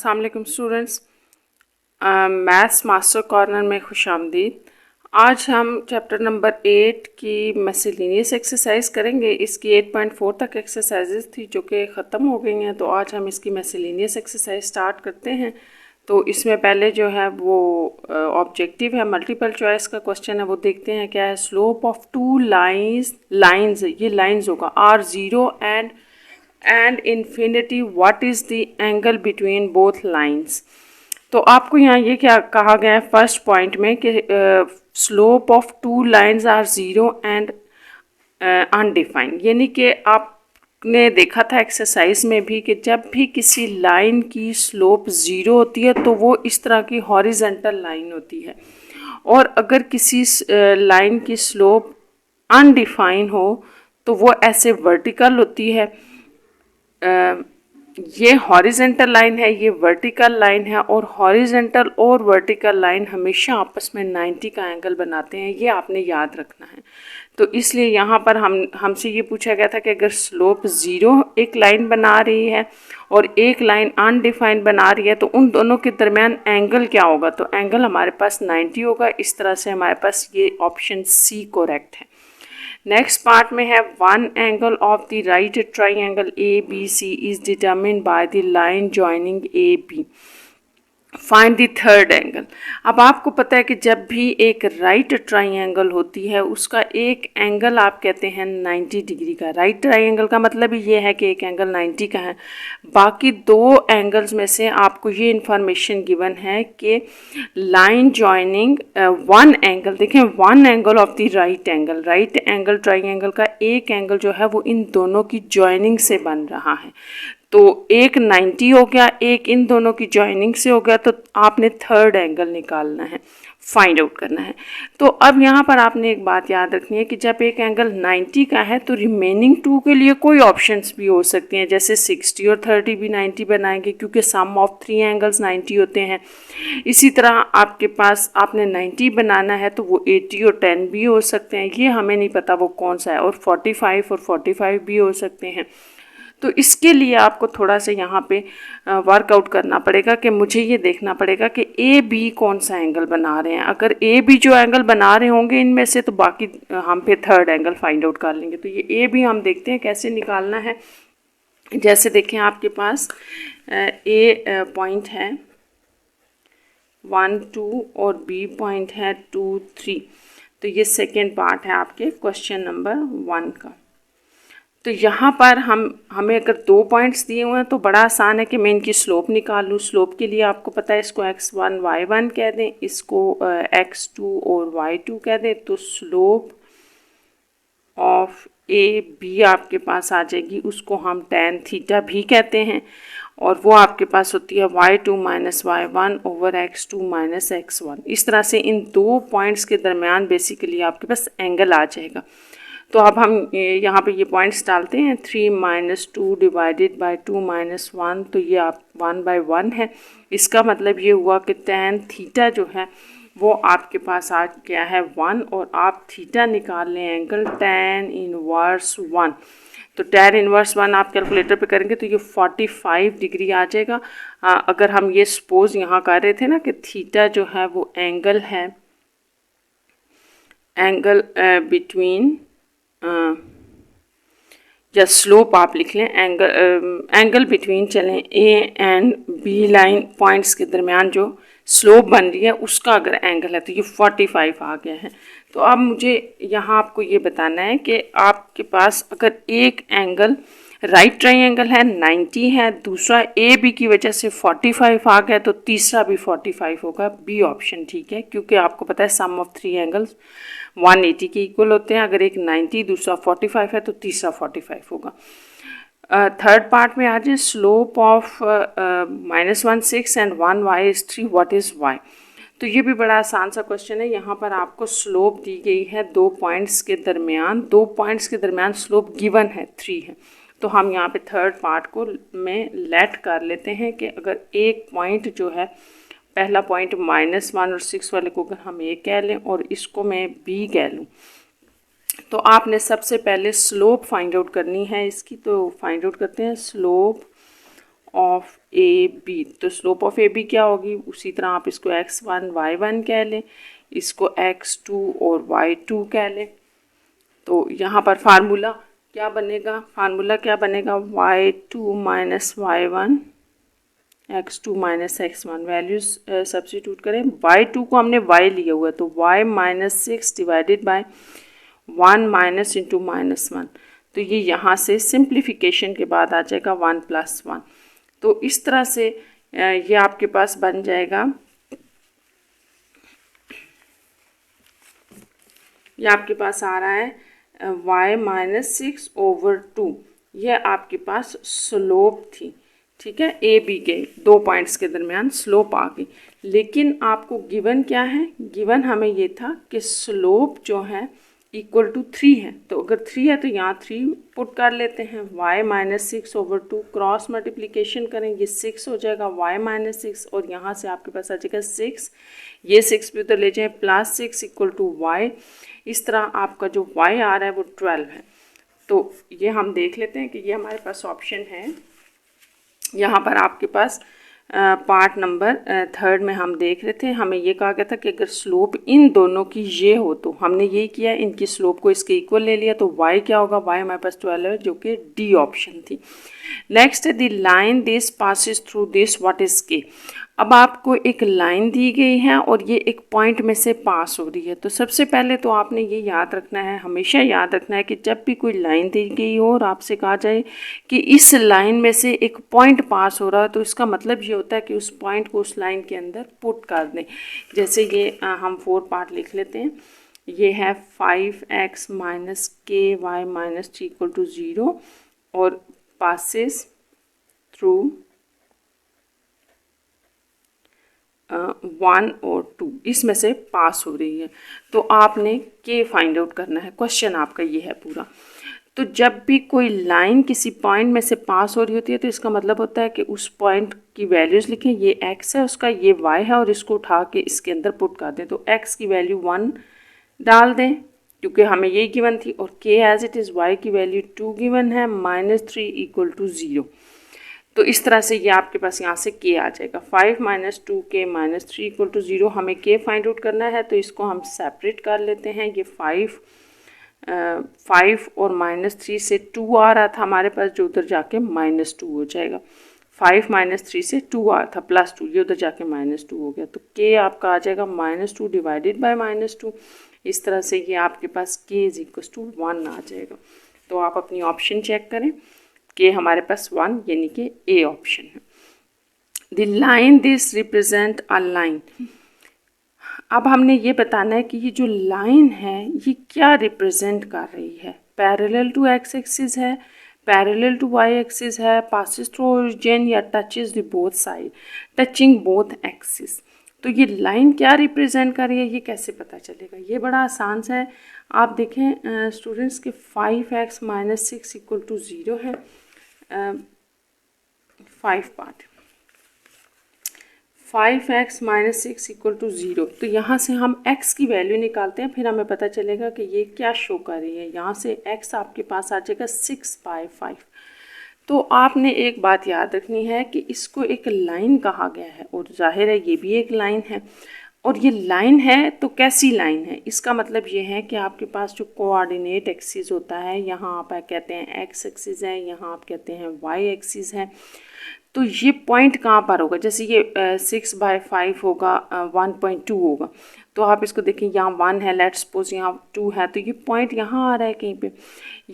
अस्सलाम वालेकुम students, maths master corner में खुशामदीद। आज हम चैप्टर नंबर 8 की मिसलेनियस एक्सरसाइज करेंगे। इसकी 8.4 तक एक्सरसाइजेस थी जो कि ख़त्म हो गई हैं, तो आज हम इसकी मिसलेनियस एक्सरसाइज स्टार्ट करते हैं। तो इसमें पहले जो है वो ऑब्जेक्टिव है, मल्टीपल चॉइस का क्वेश्चन है, वो देखते हैं क्या है। स्लोप ऑफ टू लाइन्स ये लाइन्स होगा are zero and infinity, what is the angle between both lines. तो आपको यहाँ ये क्या कहा गया है फर्स्ट पॉइंट में कि slope of two lines are zero and undefined, यानी कि आपने देखा था एक्सरसाइज में भी कि जब भी किसी लाइन की स्लोप ज़ीरो होती है तो वो इस तरह की हॉरिजेंटल लाइन होती है, और अगर किसी लाइन की स्लोप अनडिफाइन हो तो वो ऐसे वर्टिकल होती है। ये हॉरिजेंटल लाइन है, ये वर्टिकल लाइन है, और हॉरिजेंटल और वर्टिकल लाइन हमेशा आपस में 90 का एंगल बनाते हैं, ये आपने याद रखना है। तो इसलिए यहाँ पर हमसे ये पूछा गया था कि अगर स्लोप ज़ीरो एक लाइन बना रही है और एक लाइन अनडिफाइंड बना रही है तो उन दोनों के दरमियान एंगल क्या होगा। तो एंगल हमारे पास 90 होगा। इस तरह से हमारे पास ये ऑप्शन सी करेक्ट है। नेक्स्ट पार्ट में है one angle of the right triangle A B C is determined by the line joining A B, find the third angle. अब आपको पता है कि जब भी एक राइट ट्राइंगल होती है उसका एक एंगल आप कहते हैं 90 डिग्री का। राइट ट्राइंगल का मतलब ये है कि एक एंगल 90 का है। बाकी दो एंगल्स में से आपको ये इंफॉर्मेशन गिवन है कि लाइन जॉइनिंग वन एंगल, देखें one angle of the right angle triangle का एक एंगल जो है वो इन दोनों की जॉइनिंग से बन रहा है। तो एक 90 हो गया, एक इन दोनों की जॉइनिंग से हो गया, तो आपने थर्ड एंगल निकालना है, फाइंड आउट करना है। तो अब यहाँ पर आपने एक बात याद रखनी है कि जब एक एंगल 90 का है तो रिमेनिंग टू के लिए कोई ऑप्शंस भी हो सकती हैं, जैसे 60 और 30 भी 90 बनाएंगे क्योंकि सम ऑफ थ्री एंगल्स 90 होते हैं। इसी तरह आपके पास आपने 90 बनाना है तो वो 80 और 10 भी हो सकते हैं, ये हमें नहीं पता वो कौन सा है, और 45 और 45 भी हो सकते हैं। तो इसके लिए आपको थोड़ा सा यहाँ पे वर्कआउट करना पड़ेगा कि मुझे ये देखना पड़ेगा कि ए बी कौन सा एंगल बना रहे हैं। अगर ए बी जो एंगल बना रहे होंगे इनमें से तो बाकी हम फिर थर्ड एंगल फाइंड आउट कर लेंगे। तो ये ए बी हम देखते हैं कैसे निकालना है। जैसे देखें आपके पास ए पॉइंट है 1 2 और बी पॉइंट है 2 3। तो ये सेकेंड पार्ट है आपके क्वेश्चन नंबर 1 का। तो यहाँ पर हमें अगर दो पॉइंट्स दिए हुए हैं तो बड़ा आसान है कि मैं इनकी स्लोप निकाल लूँ। स्लोप के लिए आपको पता है इसको x1 y1 कह दें, इसको x2 और y2 कह दें। तो स्लोप ऑफ ए बी आपके पास आ जाएगी, उसको हम tan थीटा भी कहते हैं, और वो आपके पास होती है y2 minus y1 over x2 minus x1। इस तरह से इन दो पॉइंट्स के दरमियान बेसिकली आपके पास एंगल आ जाएगा। तो अब हम यहाँ पे ये पॉइंट्स डालते हैं, 3 माइनस 2 डिवाइडेड बाई 2 माइनस 1, तो ये आप 1/1 है। इसका मतलब ये हुआ कि tan थीटा जो है वो आपके पास आ गया है 1, और आप थीटा निकाल लें एंगल tan इनवर्स 1। तो tan इनवर्स 1 आप कैलकुलेटर पे करेंगे तो ये 45 डिग्री आ जाएगा। अगर हम ये सपोज यहाँ कर रहे थे ना कि थीटा जो है वो एंगल है, एंगल बिटवीन या स्लोप आप लिख लें, एंगल बिटवीन चलें A and B line points के दरमियान जो स्लोप बन रही है उसका अगर एंगल है तो ये 45 आ गया है। तो अब मुझे यहाँ आपको ये बताना है कि आपके पास अगर एक एंगल राइट ट्राइंगल है 90 है, दूसरा ए बी की वजह से 45 आ गया, तो तीसरा भी 45 होगा। बी ऑप्शन ठीक है, क्योंकि आपको पता है सम ऑफ थ्री एंगल्स 180 के इक्वल होते हैं। अगर एक 90 दूसरा 45 है तो तीसरा 45 होगा। थर्ड पार्ट में आ जाए, slope of -1 6 and 1 y is 3, what is y। तो ये भी बड़ा आसान सा क्वेश्चन है। यहाँ पर आपको स्लोप दी गई है दो पॉइंट्स के दरमियान स्लोप गिवन है 3 है। तो हम यहाँ पे थर्ड पार्ट को में लेट कर लेते हैं कि अगर एक पॉइंट जो है, पहला पॉइंट -1 और 6 वाले को अगर हम ए कह लें और इसको मैं बी कह लूँ, तो आपने सबसे पहले स्लोप फाइंड आउट करनी है इसकी। तो फाइंड आउट करते हैं, स्लोप ऑफ ए बी। तो स्लोप ऑफ ए बी क्या होगी, उसी तरह आप इसको x1 y1 कह लें, इसको x2 और y2 कह लें। तो यहाँ पर फार्मूला क्या बनेगा, y2 minus y1 x2 minus x1, values substitute करें। y2 को हमने y लिया हुआ है तो y minus 6 divided by 1 minus into minus 1, तो ये यहाँ से सिंप्लीफिकेशन के बाद आ जाएगा 1 प्लस 1। तो इस तरह से ये आपके पास बन जाएगा, ये आपके पास आ रहा है y माइनस 6 ओवर 2, ये आपके पास स्लोप थी, ठीक है, ए बी के 2 पॉइंट्स के दरमियान स्लोप आ गई। लेकिन आपको गिवन क्या है, गिवन हमें ये था कि स्लोप जो है इक्वल टू 3 है, तो अगर 3 है तो यहाँ 3 पुट कर लेते हैं। y minus 6 over 2 cross multiplication करेंगे, 6 हो जाएगा y माइनस 6, और यहाँ से आपके पास आ जाएगा 6, ये 6 भी उधर ले जाए, प्लस 6 इक्वल टू y। इस तरह आपका जो y आ रहा है वो 12 है। तो ये हम देख लेते हैं कि ये हमारे पास ऑप्शन है। यहाँ पर आपके पास पार्ट नंबर 3 में हम देख रहे थे, हमें ये कहा गया था कि अगर स्लोप इन दोनों की ये हो, तो हमने यही किया, इनकी स्लोप को इसके इक्वल ले लिया, तो y क्या होगा, y हमारे पास 12 है, जो कि डी ऑप्शन थी। नेक्स्ट है the line this passes through this, what is के। अब आपको एक लाइन दी गई है और ये एक पॉइंट में से पास हो रही है। तो सबसे पहले तो आपने ये याद रखना है, हमेशा याद रखना है कि जब भी कोई लाइन दी गई हो और आपसे कहा जाए कि इस लाइन में से एक पॉइंट पास हो रहा है, तो इसका मतलब ये होता है कि उस पॉइंट को उस लाइन के अंदर पुट कर दें। जैसे ये हम 4 पार्ट लिख लेते हैं, ये है 5x माइनस के वाई माइनस 3 इक्वल टू 0 और पासिस थ्रू 1 और 2, इसमें से पास हो रही है। तो आपने के फाइंड आउट करना है, क्वेश्चन आपका ये है पूरा। तो जब भी कोई लाइन किसी पॉइंट में से पास हो रही होती है, तो इसका मतलब होता है कि उस पॉइंट की वैल्यूज़ लिखें, ये x है उसका, ये y है, और इसको उठा के इसके अंदर पुट कर दें। तो x की वैल्यू 1 डाल दें क्योंकि हमें यही गिवन थी, और k as it is, y की वैल्यू 2 गिवन है, -3 इक्वल टू 0। तो इस तरह से ये आपके पास यहाँ से k आ जाएगा, 5 minus 2k minus 3 equal to 0। हमें k फाइंड आउट करना है, तो इसको हम सेपरेट कर लेते हैं। ये 5 और -3 से 2 आ रहा था हमारे पास, जो उधर जाके -2 हो जाएगा। 5 माइनस 3 से 2 आ रहा था +2, ये उधर जाके -2 हो गया। तो k आपका आ जाएगा -2 डिवाइडेड बाय -2। इस तरह से ये आपके पास k इज इक्वल टू 1 आ जाएगा। तो आप अपनी ऑप्शन चेक करें, k हमारे पास 1 यानी कि ए ऑप्शन है। The line this represent a line. अब हमने ये बताना है कि ये जो लाइन है ये क्या रिप्रेजेंट कर रही है। पैरेलल टू एक्स एक्सिस है, पैरेलल टू वाई एक्सिस है, पासिस थ्रू ओरिजिन, या touches the both side, touching both axis. तो ये लाइन क्या रिप्रेजेंट कर रही है, ये कैसे पता चलेगा। ये बड़ा आसान सा है। आप देखें स्टूडेंट्स के 5x माइनस 6 इक्वल टू 0 है, 5 part, 5x minus 6 equal to 0। तो यहाँ से हम x की वैल्यू निकालते हैं, फिर हमें पता चलेगा कि ये क्या शो कर रही है। यहाँ से x आपके पास आ जाएगा 6/5। तो आपने एक बात याद रखनी है कि इसको एक लाइन कहा गया है, और जाहिर है ये भी एक लाइन है। और ये लाइन है तो कैसी लाइन है, इसका मतलब ये है कि आपके पास जो कोऑर्डिनेट एक्सिस होता है, यहाँ आप कहते हैं x एक्सिस है, यहाँ आप कहते हैं y एक्सिस है। तो ये पॉइंट कहाँ पर होगा, जैसे ये 6/5 होगा, 1.2 होगा। तो आप इसको देखें, यहाँ 1 है, लेट्स सपोज यहाँ 2 है, तो ये पॉइंट यहाँ आ रहा है कहीं पे।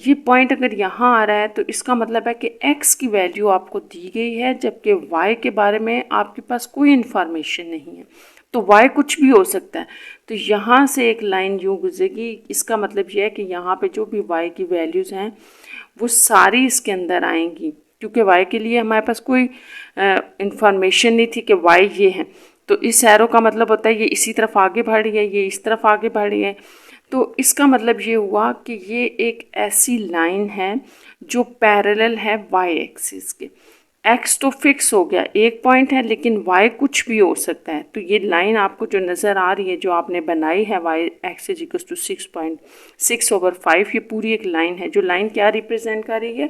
ये पॉइंट अगर यहाँ आ रहा है तो इसका मतलब है कि x की वैल्यू आपको दी गई है, जबकि y के बारे में आपके पास कोई इन्फॉर्मेशन नहीं है। तो y कुछ भी हो सकता है। तो यहाँ से एक लाइन यूँ गुजरेगी, इसका मतलब ये है कि यहाँ पे जो भी y की वैल्यूज़ हैं वो सारी इसके अंदर आएंगी, क्योंकि y के लिए हमारे पास कोई इन्फॉर्मेशन नहीं थी कि y ये है। तो इस एरो का मतलब होता है ये इसी तरफ आगे बढ़ रही है, ये इस तरफ आगे बढ़ रही है। तो इसका मतलब ये हुआ कि ये एक ऐसी लाइन है जो पैरेलल है y एक्सिस के। एक्स तो फिक्स हो गया, एक पॉइंट है, लेकिन वाई कुछ भी हो सकता है। तो ये लाइन आपको जो नज़र आ रही है, जो आपने बनाई है y x is equal to 6.6/5, ये पूरी एक लाइन है। जो लाइन क्या रिप्रेजेंट कर रही है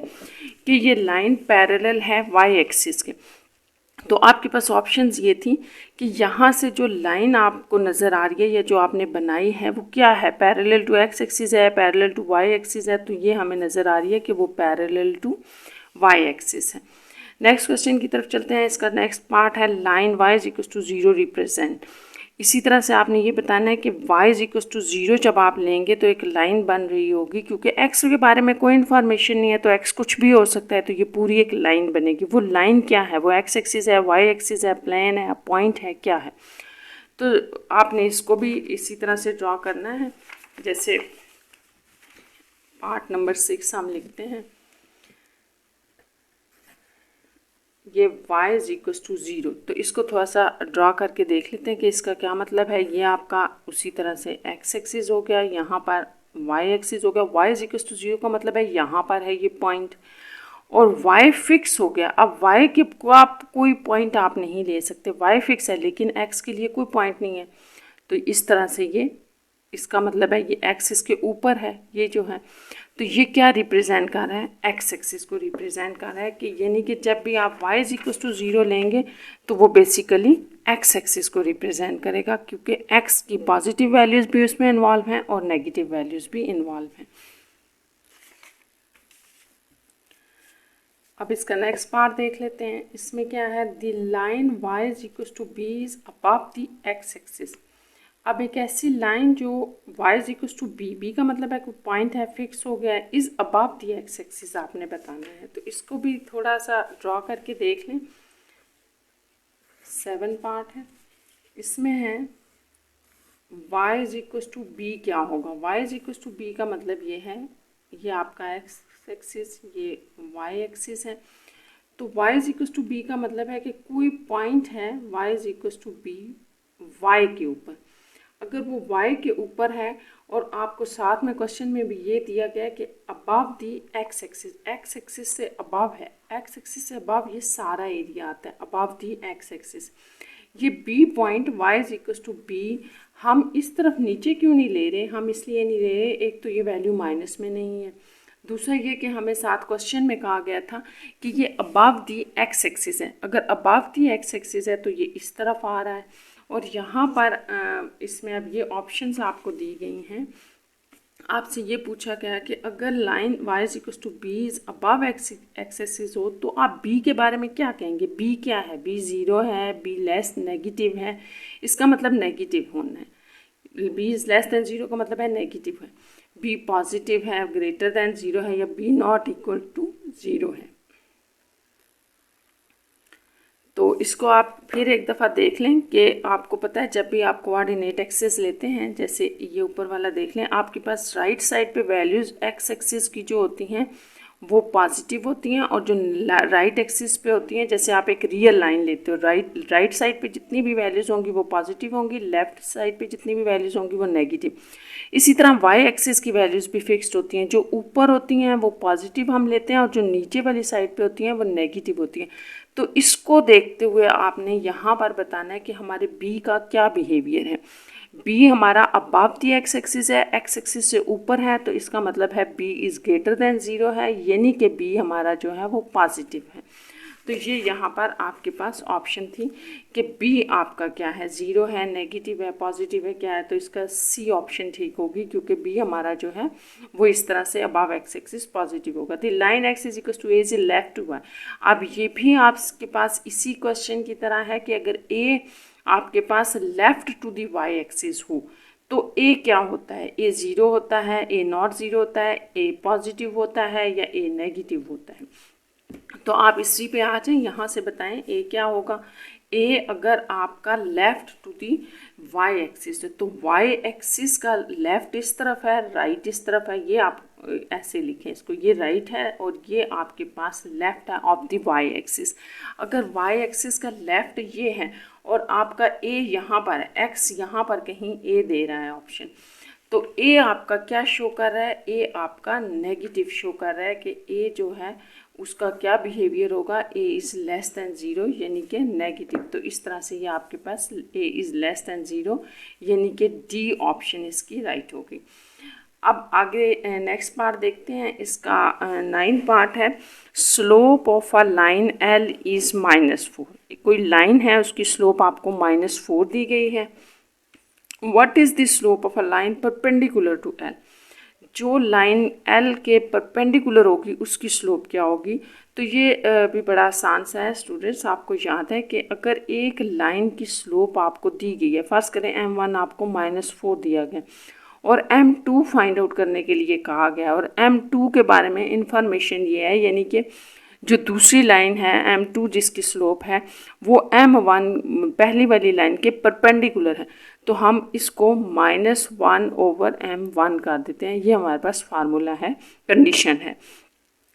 कि ये लाइन पैरेलल है वाई एक्सिस के। तो आपके पास ऑप्शंस ये थी कि यहाँ से जो लाइन आपको नज़र आ रही है या जो आपने बनाई है वो क्या है, पैरेलल टू एक्स एक्सिस है, पैरेलल टू वाई एक्सिस है। तो ये हमें नज़र आ रही है कि वो पैरेलल टू वाई एक्सिस है। नेक्स्ट क्वेश्चन की तरफ चलते हैं। इसका नेक्स्ट पार्ट है line y is equal to 0 represent. इसी तरह से आपने ये बताना है कि y इज इक्वल टू 0 जब आप लेंगे तो एक लाइन बन रही होगी, क्योंकि x के बारे में कोई इन्फॉर्मेशन नहीं है तो x कुछ भी हो सकता है, तो ये पूरी एक लाइन बनेगी। वो लाइन क्या है, वो x एक्सिस है, y एक्सिस है, प्लेन है, पॉइंट है, क्या है। तो आपने इसको भी इसी तरह से ड्रॉ करना है। जैसे पार्ट नंबर 6 हम लिखते हैं, ये y इज इक्वल टू 0। तो इसको थोड़ा सा ड्रॉ करके देख लेते हैं कि इसका क्या मतलब है। ये आपका उसी तरह से x एक्सिस हो गया, यहाँ पर y एक्सिस हो गया। y इज इक्वल टू 0 का मतलब है यहाँ पर है ये पॉइंट, और y फिक्स हो गया। अब y के को आप कोई पॉइंट आप नहीं ले सकते, y फिक्स है, लेकिन x के लिए कोई पॉइंट नहीं है। तो इस तरह से ये, इसका मतलब है ये x इसके ऊपर है, ये जो है। तो ये क्या रिप्रेजेंट कर रहा है, एक्स एक्सिस को रिप्रेजेंट कर रहा है, कि यानी कि जब भी आप y इज इक्वल टू 0 लेंगे तो वो बेसिकली एक्स एक्सिस को रिप्रेजेंट करेगा, क्योंकि x की पॉजिटिव वैल्यूज़ भी उसमें इन्वॉल्व हैं और नेगेटिव वैल्यूज़ भी इन्वॉल्व हैं। अब इसका नेक्स्ट पार्ट देख लेते हैं। इसमें क्या है, the line y is equal to b is above the x axis. अब एक ऐसी लाइन जो y is equal to b का मतलब है कि पॉइंट है, फिक्स हो गया है, is above the x axis आपने बताना है। तो इसको भी थोड़ा सा ड्रॉ करके देख लें। 7 पार्ट है, इसमें है y is equal to b क्या होगा। y is equal to b का मतलब ये है, ये आपका एक्स एक्सिस, ये y एक्सिस है। तो y is equal to b का मतलब है कि कोई पॉइंट है y is equal to b y के ऊपर। अगर वो y के ऊपर है और आपको साथ में क्वेश्चन में भी ये दिया गया है कि above the x axis, x axis से अबव है, एक्स एक्सिस से अबव ये सारा एरिया आता है, अबव दी एक्स एक्सिस। ये b point y is equal to b हम इस तरफ नीचे क्यों नहीं ले रहे, हम इसलिए नहीं ले रहे, एक तो ये वैल्यू माइनस में नहीं है, दूसरा ये कि हमें साथ क्वेश्चन में कहा गया था कि ये अबव दी एक्स एक्सिस है। अगर अबव दी एक्स एक्सिस है तो ये इस तरफ आ रहा है, और यहाँ पर इसमें अब ये ऑप्शंस आपको दी गई हैं। आपसे ये पूछा गया कि अगर line y is equal to b is above x axis हो तो आप b के बारे में क्या कहेंगे। b क्या है, b 0 है, b लेस नेगेटिव है, इसका मतलब नेगेटिव होना है। b इज लेस दैन 0 का मतलब है नेगेटिव है, b पॉजिटिव है, ग्रेटर दैन 0 है, या b नॉट इक्वल टू 0 है। तो इसको आप फिर एक दफ़ा देख लें कि आपको पता है जब भी आप कोऑर्डिनेट एक्सिस लेते हैं, जैसे ये ऊपर वाला देख लें, आपके पास राइट साइड पे वैल्यूज़ एक्स एक्सिस की जो होती हैं वो पॉजिटिव होती हैं, और जो राइट एक्सिस पे होती हैं, जैसे आप एक रियल लाइन लेते हो, राइट साइड पे जितनी भी वैल्यूज़ होंगी वो पॉजिटिव होंगी, लेफ्ट साइड पे जितनी भी वैल्यूज़ होंगी वो नेगेटिव। इसी तरह वाई एक्सिस की वैल्यूज़ भी फिक्स्ड होती हैं, जो ऊपर होती हैं वो पॉजिटिव हम लेते हैं और जो नीचे वाली साइड पे होती हैं वो नेगेटिव होती हैं। तो इसको देखते हुए आपने यहाँ पर बताना है कि हमारे बी का क्या बिहेवियर है। बी हमारा अबव दी एक्स एक्सिस है, एक्स एक्सिस से ऊपर है, तो इसका मतलब है बी इज़ ग्रेटर दैन 0 है, यानी कि बी हमारा जो है वो पॉजिटिव है। तो ये यहाँ पर आपके पास ऑप्शन थी कि बी आपका क्या है, 0 है, नेगेटिव है, पॉजिटिव है, क्या है। तो इसका सी ऑप्शन ठीक होगी, क्योंकि बी हमारा जो है वो इस तरह से अबव एक्स एक्सिस पॉजिटिव होगा। The line x is equal to a is left to y. अब ये भी आपके पास इसी क्वेश्चन की तरह है कि अगर ए आपके पास left to the y axis हो तो ए क्या होता है, ए 0 होता है, ए नॉट 0 होता है, ए पॉजिटिव होता है, या ए नेगेटिव होता है। तो आप इसी पे आ जाएं, यहाँ से बताएं ए क्या होगा। ए अगर आपका left to the y axis है तो वाई एक्सिस का लेफ्ट इस तरफ है, राइट इस तरफ है, ये आप ऐसे लिखें इसको, ये राइट है और ये आपके पास लेफ्ट है ऑफ द वाई एक्सिस। अगर वाई एक्सिस का लेफ्ट ये है और आपका ए यहाँ पर है, एक्स यहाँ पर कहीं ए दे रहा है ऑप्शन, तो ए आपका क्या शो कर रहा है, ए आपका नेगेटिव शो कर रहा है कि ए जो है उसका क्या बिहेवियर होगा, a is less than zero यानी कि नेगेटिव। तो इस तरह से ये आपके पास a is less than zero यानी कि डी ऑप्शन इसकी राइट होगी। अब आगे नेक्स्ट पार्ट देखते हैं, इसका 9 पार्ट है, slope of a line L is -4। कोई लाइन है, उसकी स्लोप आपको -4 दी गई है। What is the slope of a line perpendicular to L, जो लाइन एल के परपेंडिकुलर होगी उसकी स्लोप क्या होगी। तो ये भी बड़ा आसान सा है स्टूडेंट्स, आपको याद है कि अगर एक लाइन की स्लोप आपको दी गई है, फर्स्ट करें m1 आपको -4 दिया गया और m2 फाइंड आउट करने के लिए कहा गया, और m2 के बारे में इंफॉर्मेशन ये है, यानी कि जो दूसरी लाइन है m2 जिसकी स्लोप है वो m1 पहली वाली लाइन के परपेंडिकुलर है, तो हम इसको -1/m1 कर देते हैं। ये हमारे पास फार्मूला है, कंडीशन है।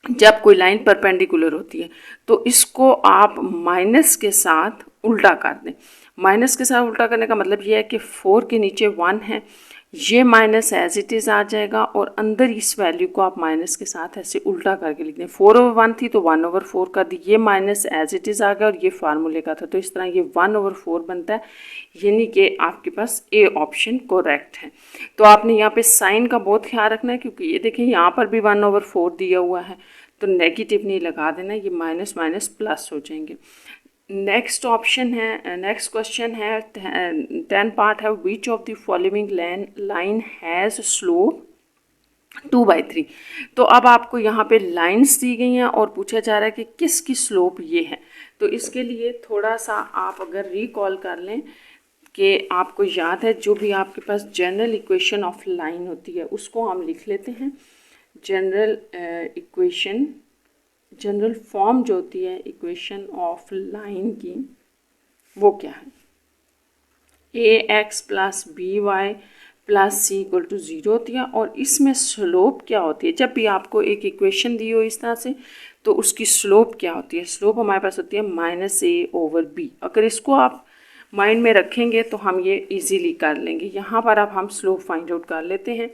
जब कोई लाइन परपेंडिकुलर होती है तो इसको आप माइनस के साथ उल्टा कर दें। माइनस के साथ उल्टा करने का मतलब ये है कि 4 के नीचे 1 है, ये माइनस एज इट इज़ आ जाएगा और अंदर इस वैल्यू को आप माइनस के साथ ऐसे उल्टा करके लिख दें। 4/1 थी तो 1/4 कर दी, ये माइनस एज इट इज़ आ गया और ये फार्मूले का था, तो इस तरह ये 1/4 बनता है, यानी कि आपके पास ए ऑप्शन करेक्ट है। तो आपने यहाँ पे साइन का बहुत ख्याल रखना है, क्योंकि ये देखिए यहाँ पर भी 1/4 दिया हुआ है, तो नेगेटिव नहीं लगा देना, ये माइनस माइनस प्लस हो जाएंगे। नेक्स्ट ऑप्शन है, नेक्स्ट क्वेश्चन है 10 पार्ट है, which of the following line has slope 2/3। तो अब आपको यहाँ पे लाइंस दी गई हैं और पूछा जा रहा है कि किसकी स्लोप ये है। तो इसके लिए थोड़ा सा आप अगर रिकॉल कर लें कि आपको याद है जो भी आपके पास जनरल इक्वेशन ऑफ लाइन होती है उसको हम लिख लेते हैं। जनरल इक्वेशन, जनरल फॉर्म जो होती है इक्वेशन ऑफ लाइन की वो क्या है, ax + by + c = 0 होती है, और इसमें स्लोप क्या होती है। जब भी आपको एक इक्वेशन दी हो इस तरह से तो उसकी स्लोप क्या होती है, स्लोप हमारे पास होती है -a/b। अगर इसको आप माइंड में रखेंगे तो हम ये इजीली कर लेंगे। यहाँ पर अब हम स्लोप फाइंड आउट कर लेते हैं।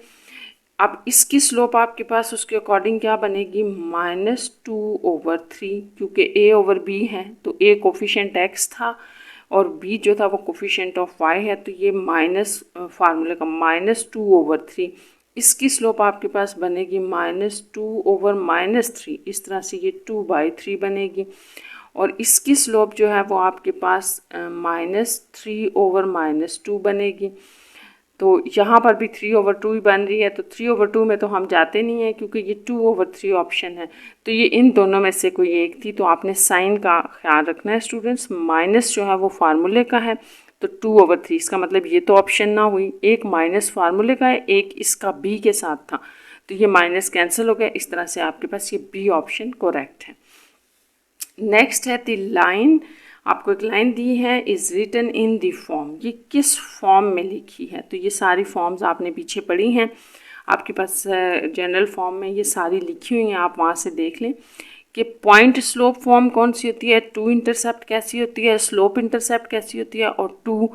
अब इसकी स्लोप आपके पास उसके अकॉर्डिंग क्या बनेगी, -2/3, क्योंकि a/b है तो a कोफिशिएंट x था और b जो था वो कोफिशिएंट ऑफ y है, तो ये माइनस फार्मूले का -2/3। इसकी स्लोप आपके पास बनेगी -2/-3, इस तरह से ये 2/3 बनेगी, और इसकी स्लोप जो है वो आपके पास -3/-2 बनेगी। तो यहाँ पर भी 3/2 ही बन रही है, तो 3/2 में तो हम जाते नहीं हैं क्योंकि ये 2/3 ऑप्शन है, तो ये इन दोनों में से कोई एक थी। तो आपने साइन का ख्याल रखना है स्टूडेंट्स, माइनस जो है वो फार्मूले का है, तो 2/3 इसका मतलब ये तो ऑप्शन ना हुई, एक माइनस फार्मूले का है, एक इसका बी के साथ था, तो ये माइनस कैंसिल हो गया। इस तरह से आपके पास ये बी ऑप्शन करेक्ट है। नेक्स्ट है द लाइन, आपको एक लाइन दी है, is written in the form, ये किस फॉर्म में लिखी है। तो ये सारी फॉर्म्स आपने पीछे पढ़ी हैं, आपके पास जनरल फॉर्म में ये सारी लिखी हुई हैं, आप वहाँ से देख लें कि पॉइंट स्लोप फॉर्म कौन सी होती है, टू इंटरसेप्ट कैसी होती है, स्लोप इंटरसेप्ट कैसी होती है, और टू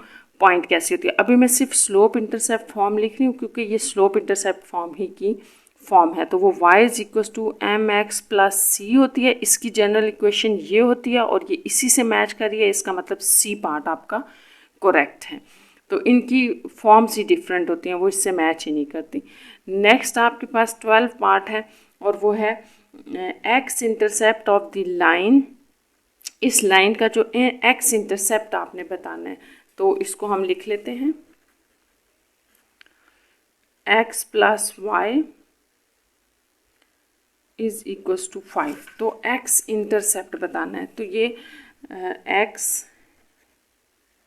पॉइंट कैसी होती है। अभी मैं सिर्फ स्लोप इंटरसेप्ट फॉर्म लिख रही हूँ क्योंकि ये स्लोप इंटरसेप्ट फॉर्म ही की फॉर्म है, तो वो y = mx + c होती है। इसकी जनरल इक्वेशन ये होती है और ये इसी से मैच कर रही है, इसका मतलब c पार्ट आपका करेक्ट है। तो इनकी फॉर्म्स ही डिफरेंट होती हैं, वो इससे मैच ही नहीं करती। नेक्स्ट आपके पास 12 पार्ट है और वो है x intercept of the line. इस लाइन का जो x इंटरसेप्ट आपने बताना है, तो इसको हम लिख लेते हैं x + y = 5। तो x इंटरसेप्ट बताना है, तो ये x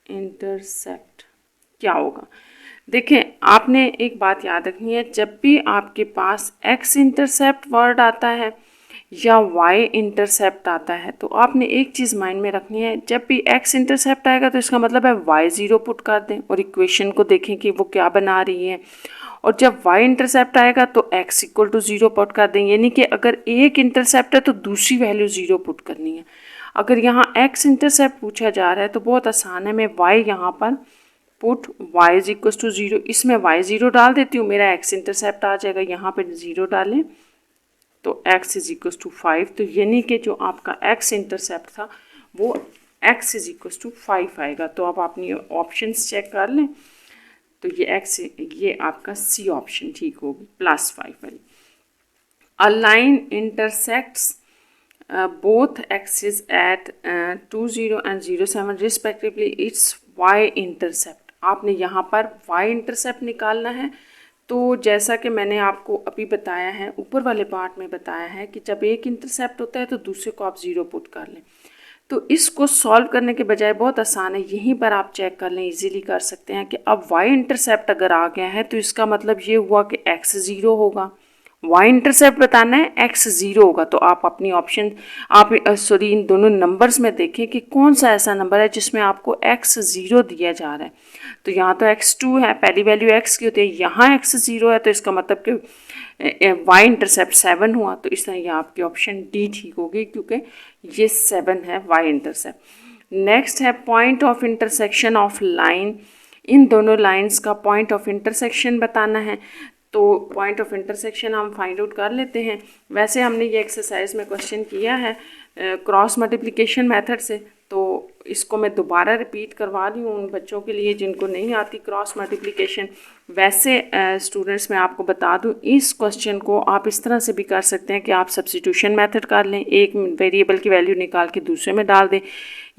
इंटरसेप्ट क्या होगा। देखें, आपने एक बात याद रखनी है, जब भी आपके पास x इंटरसेप्ट वर्ड आता है या y इंटरसेप्ट आता है, तो आपने एक चीज़ माइंड में रखनी है, जब भी x इंटरसेप्ट आएगा तो इसका मतलब है y 0 पुट कर दें और इक्वेशन को देखें कि वो क्या बना रही है, और जब y इंटरसेप्ट आएगा तो x = 0 पुट कर दें, यानी कि अगर एक इंटरसेप्ट है तो दूसरी वैल्यू 0 पुट करनी है। अगर यहाँ x इंटरसेप्ट पूछा जा रहा है तो बहुत आसान है, मैं y यहाँ पर पुट y = 0, इसमें y 0 डाल देती हूँ, मेरा x इंटरसेप्ट आ जाएगा, यहाँ पर 0 डालें तो x इज इक्वल टू 5, तो यानी कि जो आपका x इंटरसेप्ट था वो x इज इक्वल टू 5 आएगा। तो आप अपनी ऑप्शंस चेक कर लें, तो ये आपका सी ऑप्शन ठीक होगी, +5 वाली। A line intersects both axes at 20 and 07 respectively, its y intercept. आपने यहाँ पर y इंटरसेप्ट निकालना है। तो जैसा कि मैंने आपको अभी बताया है, ऊपर वाले पार्ट में बताया है कि जब एक इंटरसेप्ट होता है तो दूसरे को आप 0 पुट कर लें। तो इसको सॉल्व करने के बजाय बहुत आसान है, यहीं पर आप चेक कर लें, इजीली कर सकते हैं कि अब y इंटरसेप्ट अगर आ गया है तो इसका मतलब ये हुआ कि x 0 होगा। y इंटरसेप्ट बताना है, x 0 होगा। तो आप अपनी ऑप्शन इन दोनों नंबर्स में देखें कि कौन सा ऐसा नंबर है जिसमें आपको x 0 दिया जा रहा है। तो यहाँ तो x2 है, पहली वैल्यू x की होती है, यहाँ x 0 है, तो इसका मतलब कि y इंटरसेप्ट 7 हुआ। तो इस तरह यहाँ आपकी ऑप्शन डी ठीक होगी, क्योंकि ये 7 है y इंटरसेप्ट। नेक्स्ट है point of intersection of line. इन दोनों लाइंस का पॉइंट ऑफ इंटरसेक्शन बताना है। तो पॉइंट ऑफ इंटरसेक्शन हम फाइंड आउट कर लेते हैं। वैसे हमने ये एक्सरसाइज में क्वेश्चन किया है क्रॉस मल्टीप्लिकेशन मेथड से, तो इसको मैं दोबारा रिपीट करवा रही हूँ उन बच्चों के लिए जिनको नहीं आती क्रॉस मल्टीप्लिकेशन। वैसे स्टूडेंट्स मैं आपको बता दूँ, इस क्वेश्चन को आप इस तरह से भी कर सकते हैं कि आप सब्स्टिट्यूशन मेथड कर लें, एक वेरिएबल की वैल्यू निकाल के दूसरे में डाल दें,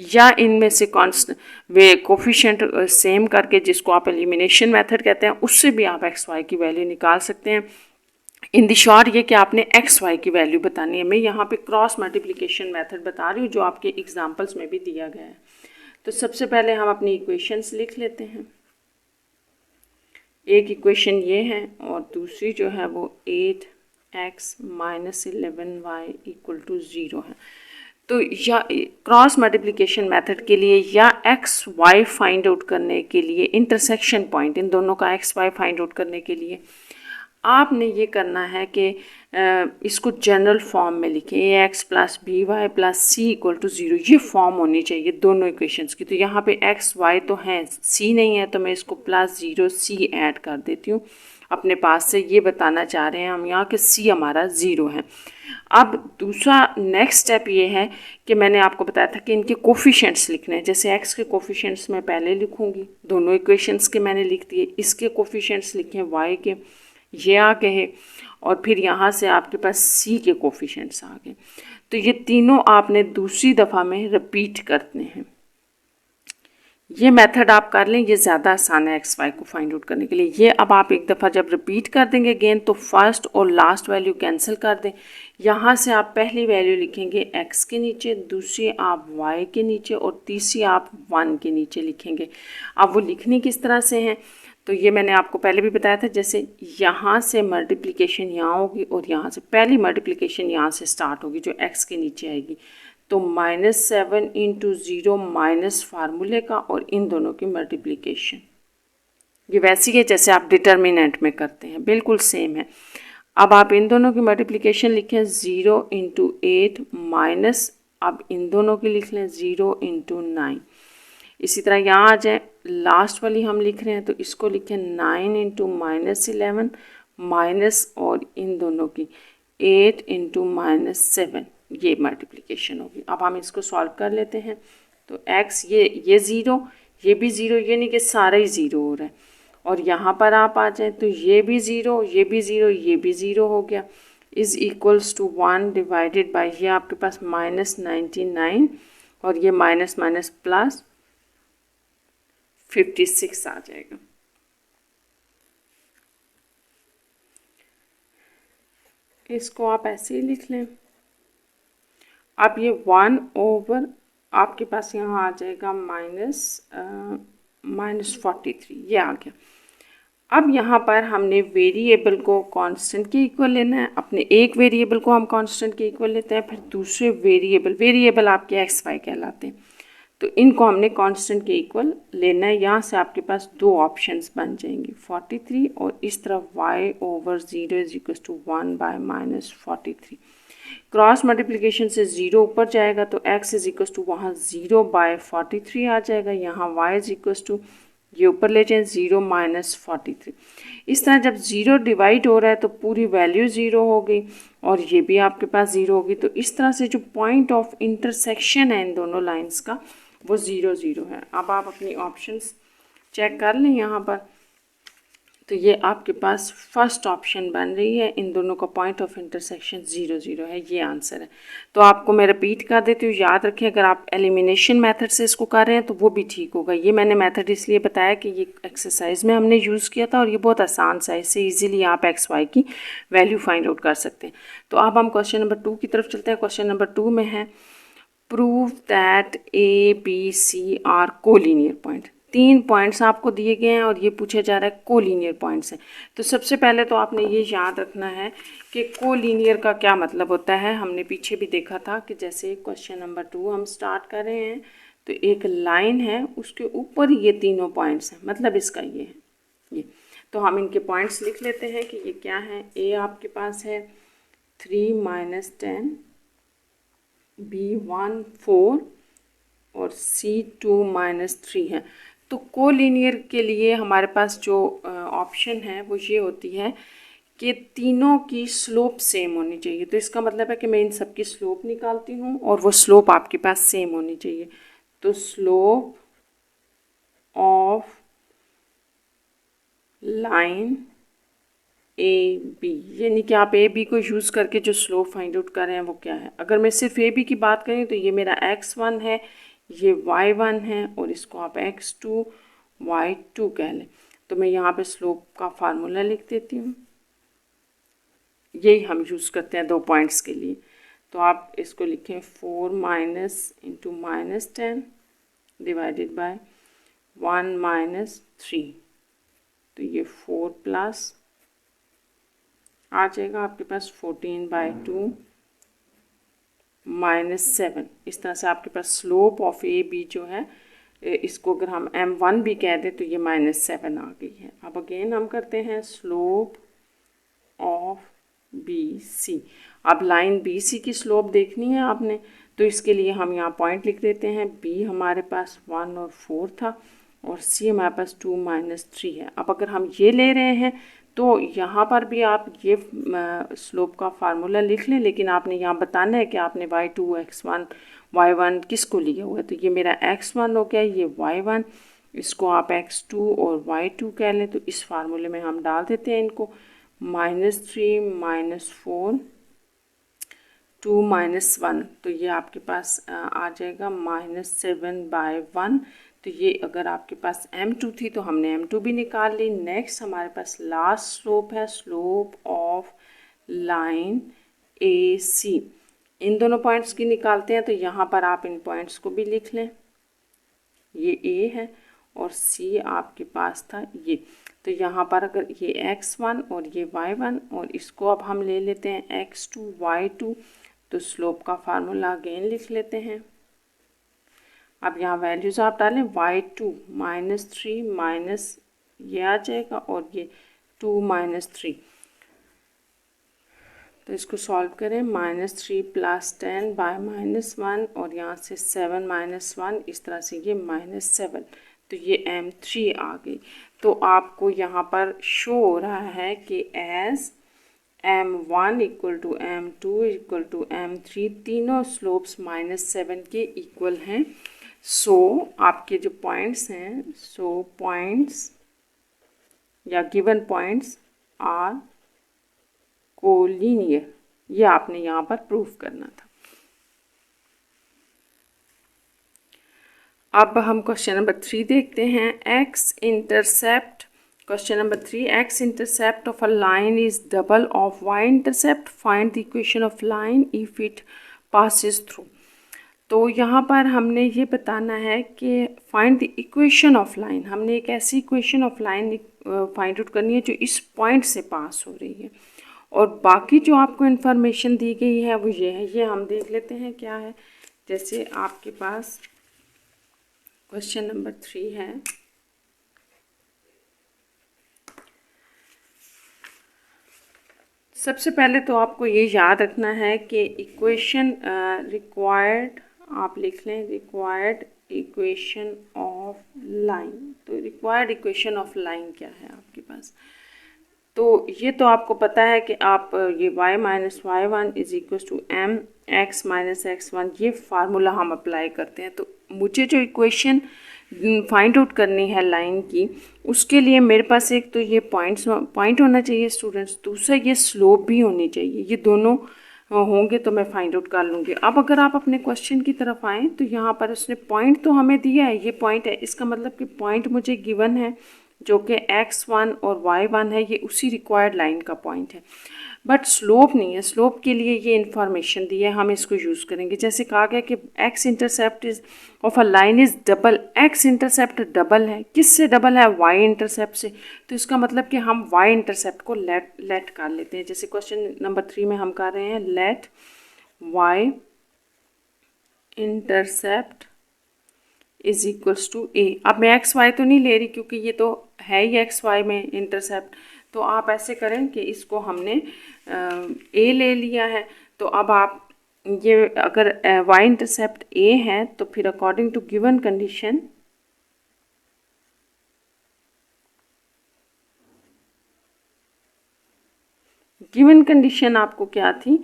या इनमें से कोफिशिएंट सेम करके, जिसको आप एलिमिनेशन मेथड कहते हैं, उससे भी आप एक्स वाई की वैल्यू निकाल सकते हैं। इन दी शॉर्ट ये कि आपने एक्स वाई की वैल्यू बतानी है। मैं यहाँ पे क्रॉस मल्टीप्लिकेशन मेथड बता रही हूँ जो आपके एग्जाम्पल्स में भी दिया गया है। तो सबसे पहले हम अपनी इक्वेशंस लिख लेते हैं। एक इक्वेशन ये है और दूसरी जो है वो 8x - 11y = 0 है। तो या क्रॉस मल्टीप्लिकेशन मेथड के लिए या एक्स वाई फाइंड आउट करने के लिए, इंटरसेक्शन पॉइंट इन दोनों का एक्स वाई फाइंड आउट करने के लिए आपने ये करना है कि इसको जनरल फॉर्म में लिखें, ax + by + c = 0। ये फॉर्म होनी चाहिए दोनों इक्वेशंस की। तो यहाँ पे x y तो हैं, c नहीं है, तो मैं इसको +0 c ऐड कर देती हूँ अपने पास से। ये बताना चाह रहे हैं हम यहाँ कि c हमारा 0 है। अब दूसरा नेक्स्ट स्टेप ये है कि मैंने आपको बताया था कि इनके कोफिशिएंट्स लिखने हैं। जैसे x के कोफिशिएंट्स मैं पहले लिखूँगी, दोनों इक्वेशंस के मैंने लिख दिए, इसके कोफिशिएंट्स लिखे y के, ये आ गए, और फिर यहाँ से आपके पास c के कोफिशिएंट्स आ गए। तो ये तीनों आपने दूसरी दफ़ा में रिपीट करते हैं। ये मेथड आप कर लें, ये ज़्यादा आसान है एक्स वाई को फाइंड आउट करने के लिए। ये अब आप एक दफ़ा जब रिपीट कर देंगे अगेन, तो फर्स्ट और लास्ट वैल्यू कैंसिल कर दें। यहाँ से आप पहली वैल्यू लिखेंगे x के नीचे, दूसरी आप y के नीचे, और तीसरी आप 1 के नीचे लिखेंगे। अब वो लिखनी किस तरह से हैं, तो ये मैंने आपको पहले भी बताया था। जैसे यहाँ से मल्टीप्लिकेशन यहाँ होगी और यहाँ से पहली मल्टीप्लिकेशन यहाँ से स्टार्ट होगी जो x के नीचे आएगी। तो -7 × 0 माइनस फार्मूले का और इन दोनों की मल्टीप्लिकेशन, ये वैसी है जैसे आप डिटर्मिनेंट में करते हैं, बिल्कुल सेम है। अब आप इन दोनों की मल्टीप्लिकेशन लिखें 0 × 8 माइनस, अब इन दोनों की लिख लें 0 × 9। इसी तरह यहाँ आ जाए, लास्ट वाली हम लिख रहे हैं तो इसको लिखें 9 × -11 माइनस, और इन दोनों की 8 × -7, ये मल्टीप्लिकेशन होगी। अब हम इसको सॉल्व कर लेते हैं। तो x ये 0, ये भी 0, ये नहीं कि सारा ही 0 हो रहा है। और यहाँ पर आप आ जाएं तो ये भी 0, ये भी 0, ये भी 0 हो गया, is equals to 1 divided by, ये आपके पास -99 और ये माइनस माइनस प्लस 56 आ जाएगा। इसको आप ऐसे ही लिख लें। अब ये 1 ओवर आपके पास यहाँ आ जाएगा -43, ये आ गया। अब यहाँ पर हमने वेरिएबल को कांस्टेंट के इक्वल लेना है। अपने एक वेरिएबल को हम कांस्टेंट के इक्वल लेते हैं, फिर दूसरे वेरिएबल आपके एक्स वाई कहलाते हैं, तो इनको हमने कांस्टेंट के इक्वल लेना है। यहाँ से आपके पास दो ऑप्शंस बन जाएंगी 43 और इस तरफ y/0 = 1 / -43। क्रॉस मल्टीप्लिकेशन से 0 ऊपर जाएगा तो x = वहाँ 0/43 आ जाएगा। यहाँ y = ये ऊपर ले जाएं, 0 माइनस 43। इस तरह जब 0 डिवाइड हो रहा है तो पूरी वैल्यू 0 हो गई और ये भी आपके पास 0 होगी। तो इस तरह से जो पॉइंट ऑफ इंटरसेक्शन है इन दोनों लाइंस का वो 0 0 है। अब आप अपनी ऑप्शंस चेक कर लें यहाँ पर, तो ये आपके पास फर्स्ट ऑप्शन बन रही है, इन दोनों का पॉइंट ऑफ इंटरसेक्शन 0 0 है, ये आंसर है। तो आपको मैं रिपीट कर देती हूँ, याद रखें अगर आप एलिमिनेशन मेथड से इसको कर रहे हैं तो वो भी ठीक होगा। ये मैंने मेथड इसलिए बताया कि ये एक्सरसाइज में हमने यूज़ किया था और ये बहुत आसान सा है, इससे ईजिली आप एक्स वाई की वैल्यू फाइंड आउट कर सकते हैं। तो अब हम क्वेश्चन नंबर 2 की तरफ चलते हैं। क्वेश्चन नंबर 2 में है prove that A B C are collinear point. 3 points आपको दिए गए हैं और ये पूछा जा रहा है कोलिनियर पॉइंट्स हैं। तो सबसे पहले तो आपने ये याद रखना है कि कोलिनियर का क्या मतलब होता है। हमने पीछे भी देखा था कि जैसे क्वेश्चन नंबर 2 हम स्टार्ट कर रहे हैं तो एक लाइन है, उसके ऊपर ये तीनों पॉइंट्स हैं, मतलब इसका ये है ये। तो हम इनके पॉइंट्स लिख लेते हैं कि ये क्या है। ए आपके पास है 3 माइनस 10, B1 4 और C2 माइनस 3 है। तो कोलिनियर के लिए हमारे पास जो ऑप्शन है वो ये होती है कि तीनों की स्लोप सेम होनी चाहिए। तो इसका मतलब है कि मैं इन सब की स्लोप निकालती हूँ और वो स्लोप आपके पास सेम होनी चाहिए। तो slope of line A B, यानी कि आप ए बी को यूज़ करके जो स्लोप फाइंड आउट कर रहे हैं वो क्या है। अगर मैं सिर्फ ए बी की बात करें तो ये मेरा x1 है, ये y1 है और इसको आप x2 y2 कह लें। तो मैं यहाँ पे स्लोप का फार्मूला लिख देती हूँ, यही हम यूज़ करते हैं 2 पॉइंट्स के लिए। तो आप इसको लिखें 4 minus into minus 10 divided by 1 minus 3। तो ये 4 प्लस आ जाएगा आपके पास 14/2 माइनस 7। इस तरह से आपके पास स्लोप ऑफ ए बी जो है, इसको अगर हम m1 भी कह दें तो ये -7 आ गई है। अब अगेन हम करते हैं स्लोप ऑफ बी सी। अब लाइन बी सी की स्लोप देखनी है आपने, तो इसके लिए हम यहाँ पॉइंट लिख देते हैं। बी हमारे पास 1 और 4 था और सी हमारे पास 2 माइनस 3 है। अब अगर हम ये ले रहे हैं तो यहाँ पर भी आप ये स्लोप का फार्मूला लिख लें, लेकिन आपने यहाँ बताना है कि आपने y2 x1 y1 किसको लिया हुआ है। तो ये मेरा x1 हो गया, ये y1, इसको आप x2 और y2 कह लें। तो इस फार्मूले में हम डाल देते हैं इनको, -3 -4 2 -1। तो ये आपके पास आ जाएगा -7/1। तो ये अगर आपके पास m2 थी तो हमने m2 भी निकाल ली। नेक्स्ट हमारे पास लास्ट स्लोप है, स्लोप ऑफ लाइन ए सी। इन दोनों पॉइंट्स की निकालते हैं, तो यहाँ पर आप इन पॉइंट्स को भी लिख लें। ये a है और c आपके पास था ये। तो यहाँ पर अगर ये x1 और ये y1 और इसको अब हम ले लेते हैं x2 y2, तो स्लोप का फार्मूला अगेन लिख लेते हैं। अब यहाँ वैल्यूज़ आप डालें, y2 -3 माइनस ये आ जाएगा और ये 2 -3। तो इसको सॉल्व करें, -3 + 10 बाय -1 और यहाँ से 7 -1, इस तरह से ये -7। तो ये m3 आ गई। तो आपको यहाँ पर शो हो रहा है कि एज m1 = m2 = m3 तीनों स्लोप्स -7 के इक्वल हैं। सो आपके जो पॉइंट्स हैं, सो पॉइंट्स या गिवन पॉइंट्स आर कोलिनियर, ये आपने यहाँ पर प्रूफ करना था। अब हम क्वेश्चन नंबर 3 देखते हैं। X intercept, question number 3, x intercept of a line is double of y intercept, find the equation of line if it passes through. तो यहाँ पर हमने ये बताना है कि find the equation of line, हमने एक ऐसी equation of line find out करनी है जो इस पॉइंट से पास हो रही है। और बाकी जो आपको इन्फॉर्मेशन दी गई है वो ये है, ये हम देख लेते हैं क्या है। जैसे आपके पास क्वेश्चन नंबर 3 है, सबसे पहले तो आपको ये याद रखना है कि इक्वेशन रिक्वायर्ड, आप लिख लें रिक्वायर्ड इक्वेशन ऑफ लाइन। तो रिक्वायर्ड इक्वेशन ऑफ लाइन क्या है आपके पास? तो ये तो आपको पता है कि आप ये y minus y one is equal to m x minus x one, ये फार्मूला हम अप्लाई करते हैं। तो मुझे जो इक्वेशन फाइंड आउट करनी है लाइन की, उसके लिए मेरे पास एक तो ये पॉइंट होना चाहिए स्टूडेंट्स, दूसरा ये स्लोप भी होनी चाहिए। ये दोनों होंगे तो मैं फाइंड आउट कर लूँगी। अब अगर आप अपने क्वेश्चन की तरफ आएँ तो यहाँ पर उसने पॉइंट तो हमें दिया है, ये पॉइंट है, इसका मतलब कि पॉइंट मुझे गिवन है जो कि x1 और y1 है, ये उसी रिक्वायर्ड लाइन का पॉइंट है। बट स्लोप नहीं है, स्लोप के लिए ये इन्फॉर्मेशन दी है, हम इसको यूज़ करेंगे। जैसे कहा गया कि x intercept is of a line is double, x intercept double है, किससे डबल है? y इंटरसेप्ट से। तो इसका मतलब कि हम y इंटरसेप्ट को लेट कर लेते हैं। जैसे क्वेश्चन नंबर 3 में हम कर रहे हैं let y intercept is equals to a. अब मैं एक्स वाई तो नहीं ले रही क्योंकि ये तो है ही एक्स वाई में इंटरसेप्ट, तो आप ऐसे करें कि इसको हमने ए ले लिया है। तो अब आप ये अगर वाई इंटरसेप्ट ए है तो फिर अकॉर्डिंग टू गिवन कंडीशन आपको क्या थी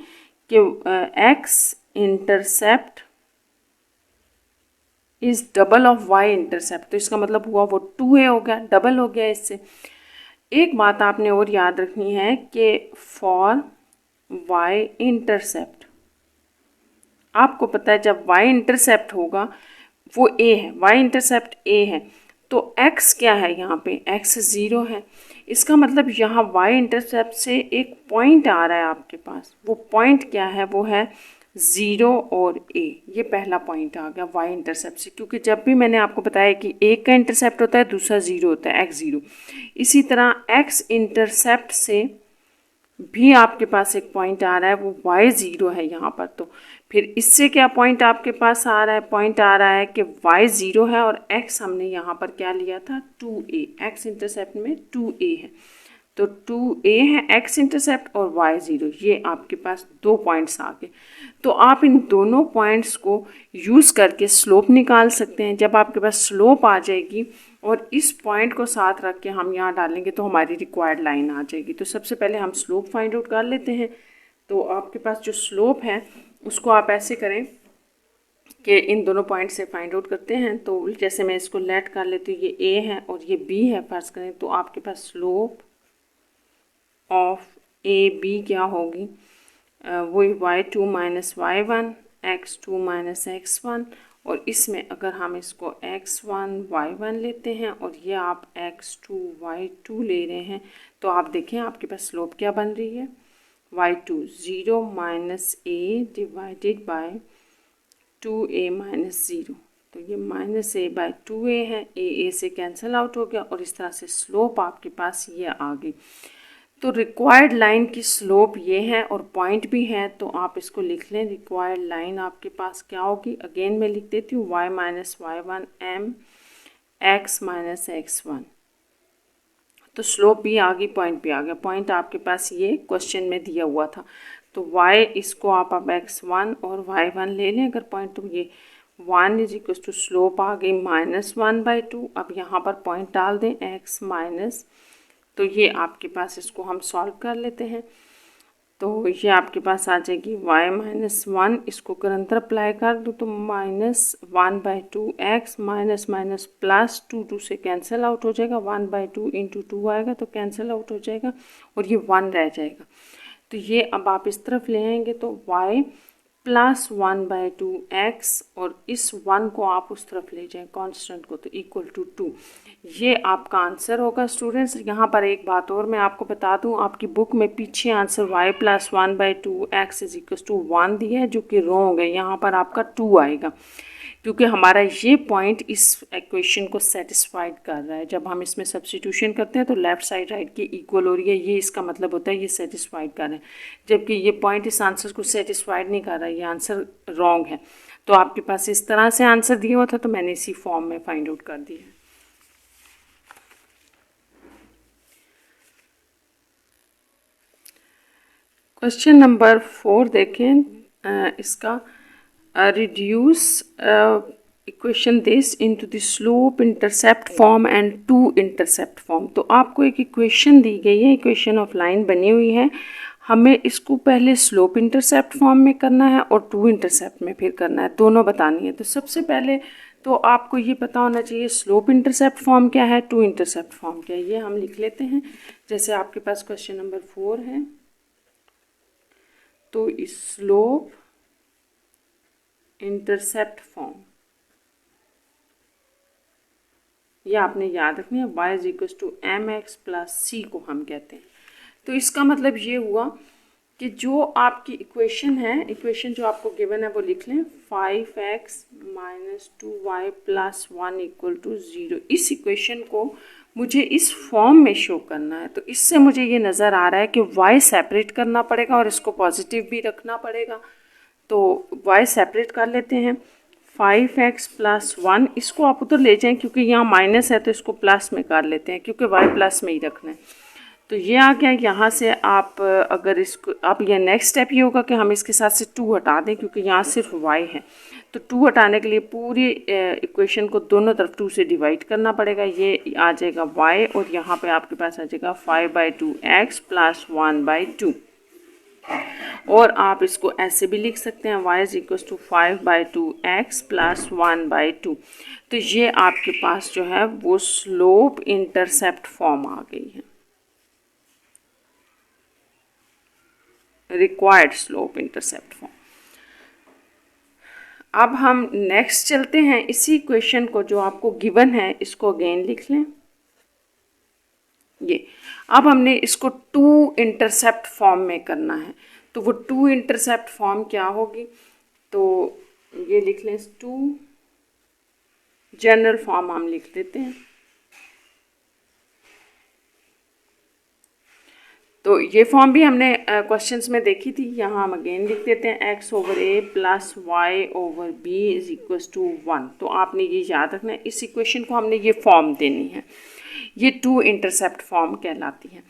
कि x intercept is double of y intercept, तो इसका मतलब हुआ वो 2a हो गया, डबल हो गया इससे। एक बात आपने और याद रखनी है कि फॉर वाई इंटरसेप्ट, आपको पता है जब वाई इंटरसेप्ट होगा वो a है, वाई इंटरसेप्ट a है, तो x क्या है यहाँ पे? x 0 है। इसका मतलब यहाँ वाई इंटरसेप्ट से एक पॉइंट आ रहा है आपके पास, वो पॉइंट क्या है? वो है 0 और a। ये पहला पॉइंट आ गया वाई इंटरसेप्ट से, क्योंकि जब भी मैंने आपको बताया कि एक का इंटरसेप्ट होता है, दूसरा 0 होता है, x 0। इसी तरह x इंटरसेप्ट से भी आपके पास एक पॉइंट आ रहा है, वो y 0 है यहाँ पर। तो फिर इससे क्या पॉइंट आपके पास आ रहा है? पॉइंट आ रहा है कि y 0 है और x हमने यहाँ पर क्या लिया था? 2a, x इंटरसेप्ट में 2a है, तो 2a है x इंटरसेप्ट और y 0, ये आपके पास दो पॉइंट्स आ गए। तो आप इन दोनों पॉइंट्स को यूज़ करके स्लोप निकाल सकते हैं। जब आपके पास स्लोप आ जाएगी और इस पॉइंट को साथ रख के हम यहाँ डालेंगे तो हमारी रिक्वायर्ड लाइन आ जाएगी। तो सबसे पहले हम स्लोप फाइंड आउट कर लेते हैं। तो आपके पास जो स्लोप है उसको आप ऐसे करें कि इन दोनों पॉइंट से फाइंड आउट करते हैं। तो जैसे मैं इसको लेट कर लेती हूँ, ये a है और ये b है फर्ज करें, तो आपके पास स्लोप ऑफ ए बी क्या होगी? वही y2 minus y1 x2 minus x1, और इसमें अगर हम इसको x1 y1 लेते हैं और ये आप x2 y2 ले रहे हैं, तो आप देखें आपके पास स्लोप क्या बन रही है? y2 0 minus a divided by 2a minus 0। तो ये माइनस a बाय 2a है, a से कैंसिल आउट हो गया और इस तरह से स्लोप आपके पास ये आ गई। तो रिक्वायर्ड लाइन की स्लोप ये है और पॉइंट भी है, तो आप इसको लिख लें। रिक्वायर्ड लाइन आपके पास क्या होगी? अगेन मैं लिख देती हूँ y minus y one m x minus x one. तो स्लोप भी आ गई, पॉइंट भी आ गया। पॉइंट आपके पास ये क्वेश्चन में दिया हुआ था, तो y इसको आप अब x1 और y1 ले लें अगर पॉइंट, तो ये 1 इज इक्वल टू स्लोप आ गई -1/2। अब यहाँ पर पॉइंट डाल दें x माइनस, तो ये आपके पास, इसको हम सॉल्व कर लेते हैं। तो ये आपके पास आ जाएगी y माइनस 1, इसको करंतर अप्लाई कर दो तो -1/2 x माइनस माइनस प्लस 2 से कैंसिल आउट हो जाएगा, 1/2 इंटू 2 आएगा तो कैंसिल आउट हो जाएगा और ये 1 रह जाएगा। तो ये अब आप इस तरफ ले आएंगे तो y प्लस 1/2 x, और इस 1 को आप उस तरफ ले जाएं कांस्टेंट को, तो इक्वल टू 2। ये आपका आंसर होगा स्टूडेंट्स। यहाँ पर एक बात और मैं आपको बता दूँ, आपकी बुक में पीछे answer y plus 1/2 x is equal to 1 दिया है, जो कि रॉन्ग है। यहाँ पर आपका 2 आएगा, क्योंकि हमारा ये पॉइंट इस इक्वेशन को सेटिस्फाइड कर रहा है। जब हम इसमें सब्स्टिट्यूशन करते हैं तो लेफ़्ट साइड राइट की इक्वल हो रही है, ये इसका मतलब होता है ये सेटिस्फाइड कर रहे हैं, जबकि ये पॉइंट इस आंसर को सेटिस्फाइड नहीं कर रहा है, ये आंसर रॉन्ग है। तो आपके पास इस तरह से आंसर दिया हुआ था, तो मैंने इसी फॉर्म में फाइंड आउट कर दिया। क्वेश्चन नंबर 4 देखें, इसका reduce equation this into the slope intercept form and two intercept form. तो आपको एक इक्वेशन दी गई है, इक्वेशन ऑफ लाइन बनी हुई है, हमें इसको पहले स्लोप इंटरसेप्ट फॉर्म में करना है और टू इंटरसेप्ट में फिर करना है, दोनों बतानी है। तो सबसे पहले तो आपको ये पता होना चाहिए स्लोप इंटरसेप्ट फॉर्म क्या है, टू इंटरसेप्ट फॉर्म क्या है। ये हम लिख लेते हैं। जैसे आपके पास क्वेश्चन नंबर 4 है, तो स्लोप इंटरसेप्ट फॉर्म ये आपने याद रखनी है, y is equal to m x plus c को हम कहते हैं। तो इसका मतलब ये हुआ कि जो आपकी इक्वेशन है, इक्वेशन जो आपको गिवन है वो लिख लें, 5x minus 2y plus 1 equal to 0। इस इक्वेशन को मुझे इस फॉर्म में शो करना है। तो इससे मुझे ये नज़र आ रहा है कि y सेपरेट करना पड़ेगा और इसको पॉजिटिव भी रखना पड़ेगा। तो y सेपरेट कर लेते हैं, 5x प्लस 1, इसको आप उधर ले जाएं क्योंकि यहाँ माइनस है तो इसको प्लस में कर लेते हैं क्योंकि y प्लस में ही रखना है। तो ये आ गया। यहाँ से आप अगर इसको अब ये नेक्स्ट स्टेप ये होगा कि हम इसके साथ से 2 हटा दें क्योंकि यहाँ सिर्फ y है। तो 2 हटाने के लिए पूरी इक्वेशन को दोनों तरफ 2 से डिवाइड करना पड़ेगा। ये आ जाएगा y और यहाँ पे आपके पास आ जाएगा 5/2x प्लस 1/2। और आप इसको ऐसे भी लिख सकते हैं, y is equal to 5/2x plus 1/2। तो ये आपके पास जो है वो स्लोप इंटरसेप्ट फॉर्म आ गई है, रिक्वायर्ड स्लोप इंटरसेप्ट फॉर्म। अब हम नेक्स्ट चलते हैं, इसी इक्वेशन को जो आपको गिवन है इसको अगेन लिख लें। ये अब हमने इसको टू इंटरसेप्ट फॉर्म में करना है। तो वो टू इंटरसेप्ट फॉर्म क्या होगी, तो ये लिख लें, टू जनरल फॉर्म हम लिख देते हैं। तो ये फॉर्म भी हमने क्वेश्चंस में देखी थी, यहाँ हम अगेन लिख देते हैं, x/a plus y/b is equal to 1। तो आपने ये याद रखना है, इस इक्वेशन को हमने ये फॉर्म देनी है, ये टू इंटरसेप्ट फॉर्म कहलाती है।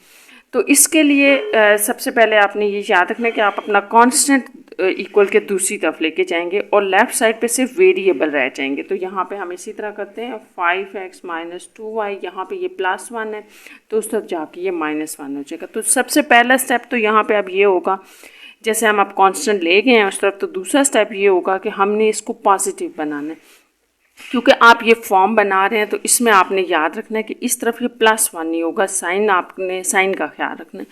तो इसके लिए सबसे पहले आपने ये याद रखना है कि आप अपना कांस्टेंट इक्वल के दूसरी तरफ लेके जाएंगे और लेफ़्ट साइड पे सिर्फ वेरिएबल रह जाएंगे। तो यहाँ पे हम इसी तरह करते हैं, 5x माइनस 2y, यहाँ पे ये प्लस 1 है तो उस तरफ जाके ये -1 हो जाएगा। तो सबसे पहला स्टेप तो यहाँ पे अब ये होगा, जैसे हम अब कांस्टेंट ले गए हैं उस तरफ, तो दूसरा स्टेप ये होगा कि हमने इसको पॉजिटिव बनाना है। क्योंकि आप ये फॉर्म बना रहे हैं तो इसमें आपने याद रखना है कि इस तरफ ये +1 नहीं होगा, साइन आपने साइन का ख्याल रखना है।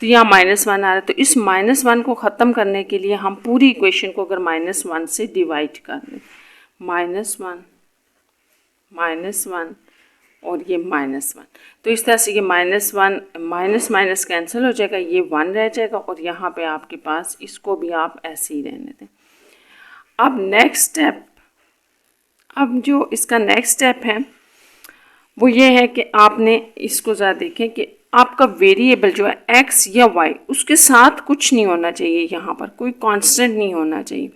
तो यहाँ -1 आ रहा है, तो इस -1 को ख़त्म करने के लिए हम पूरी इक्वेशन को अगर -1 से डिवाइड कर लें, -1 -1 और ये -1, तो इस तरह से ये -1 माइनस कैंसिल हो जाएगा, ये 1 रह जाएगा और यहाँ पे आपके पास इसको भी आप ऐसे ही रहने दें। अब नेक्स्ट स्टेप, अब जो इसका नेक्स्ट स्टेप है वो ये है कि आपने इसको ज़रा देखें कि आपका वेरिएबल जो है x या y, उसके साथ कुछ नहीं होना चाहिए, यहाँ पर कोई कांस्टेंट नहीं होना चाहिए।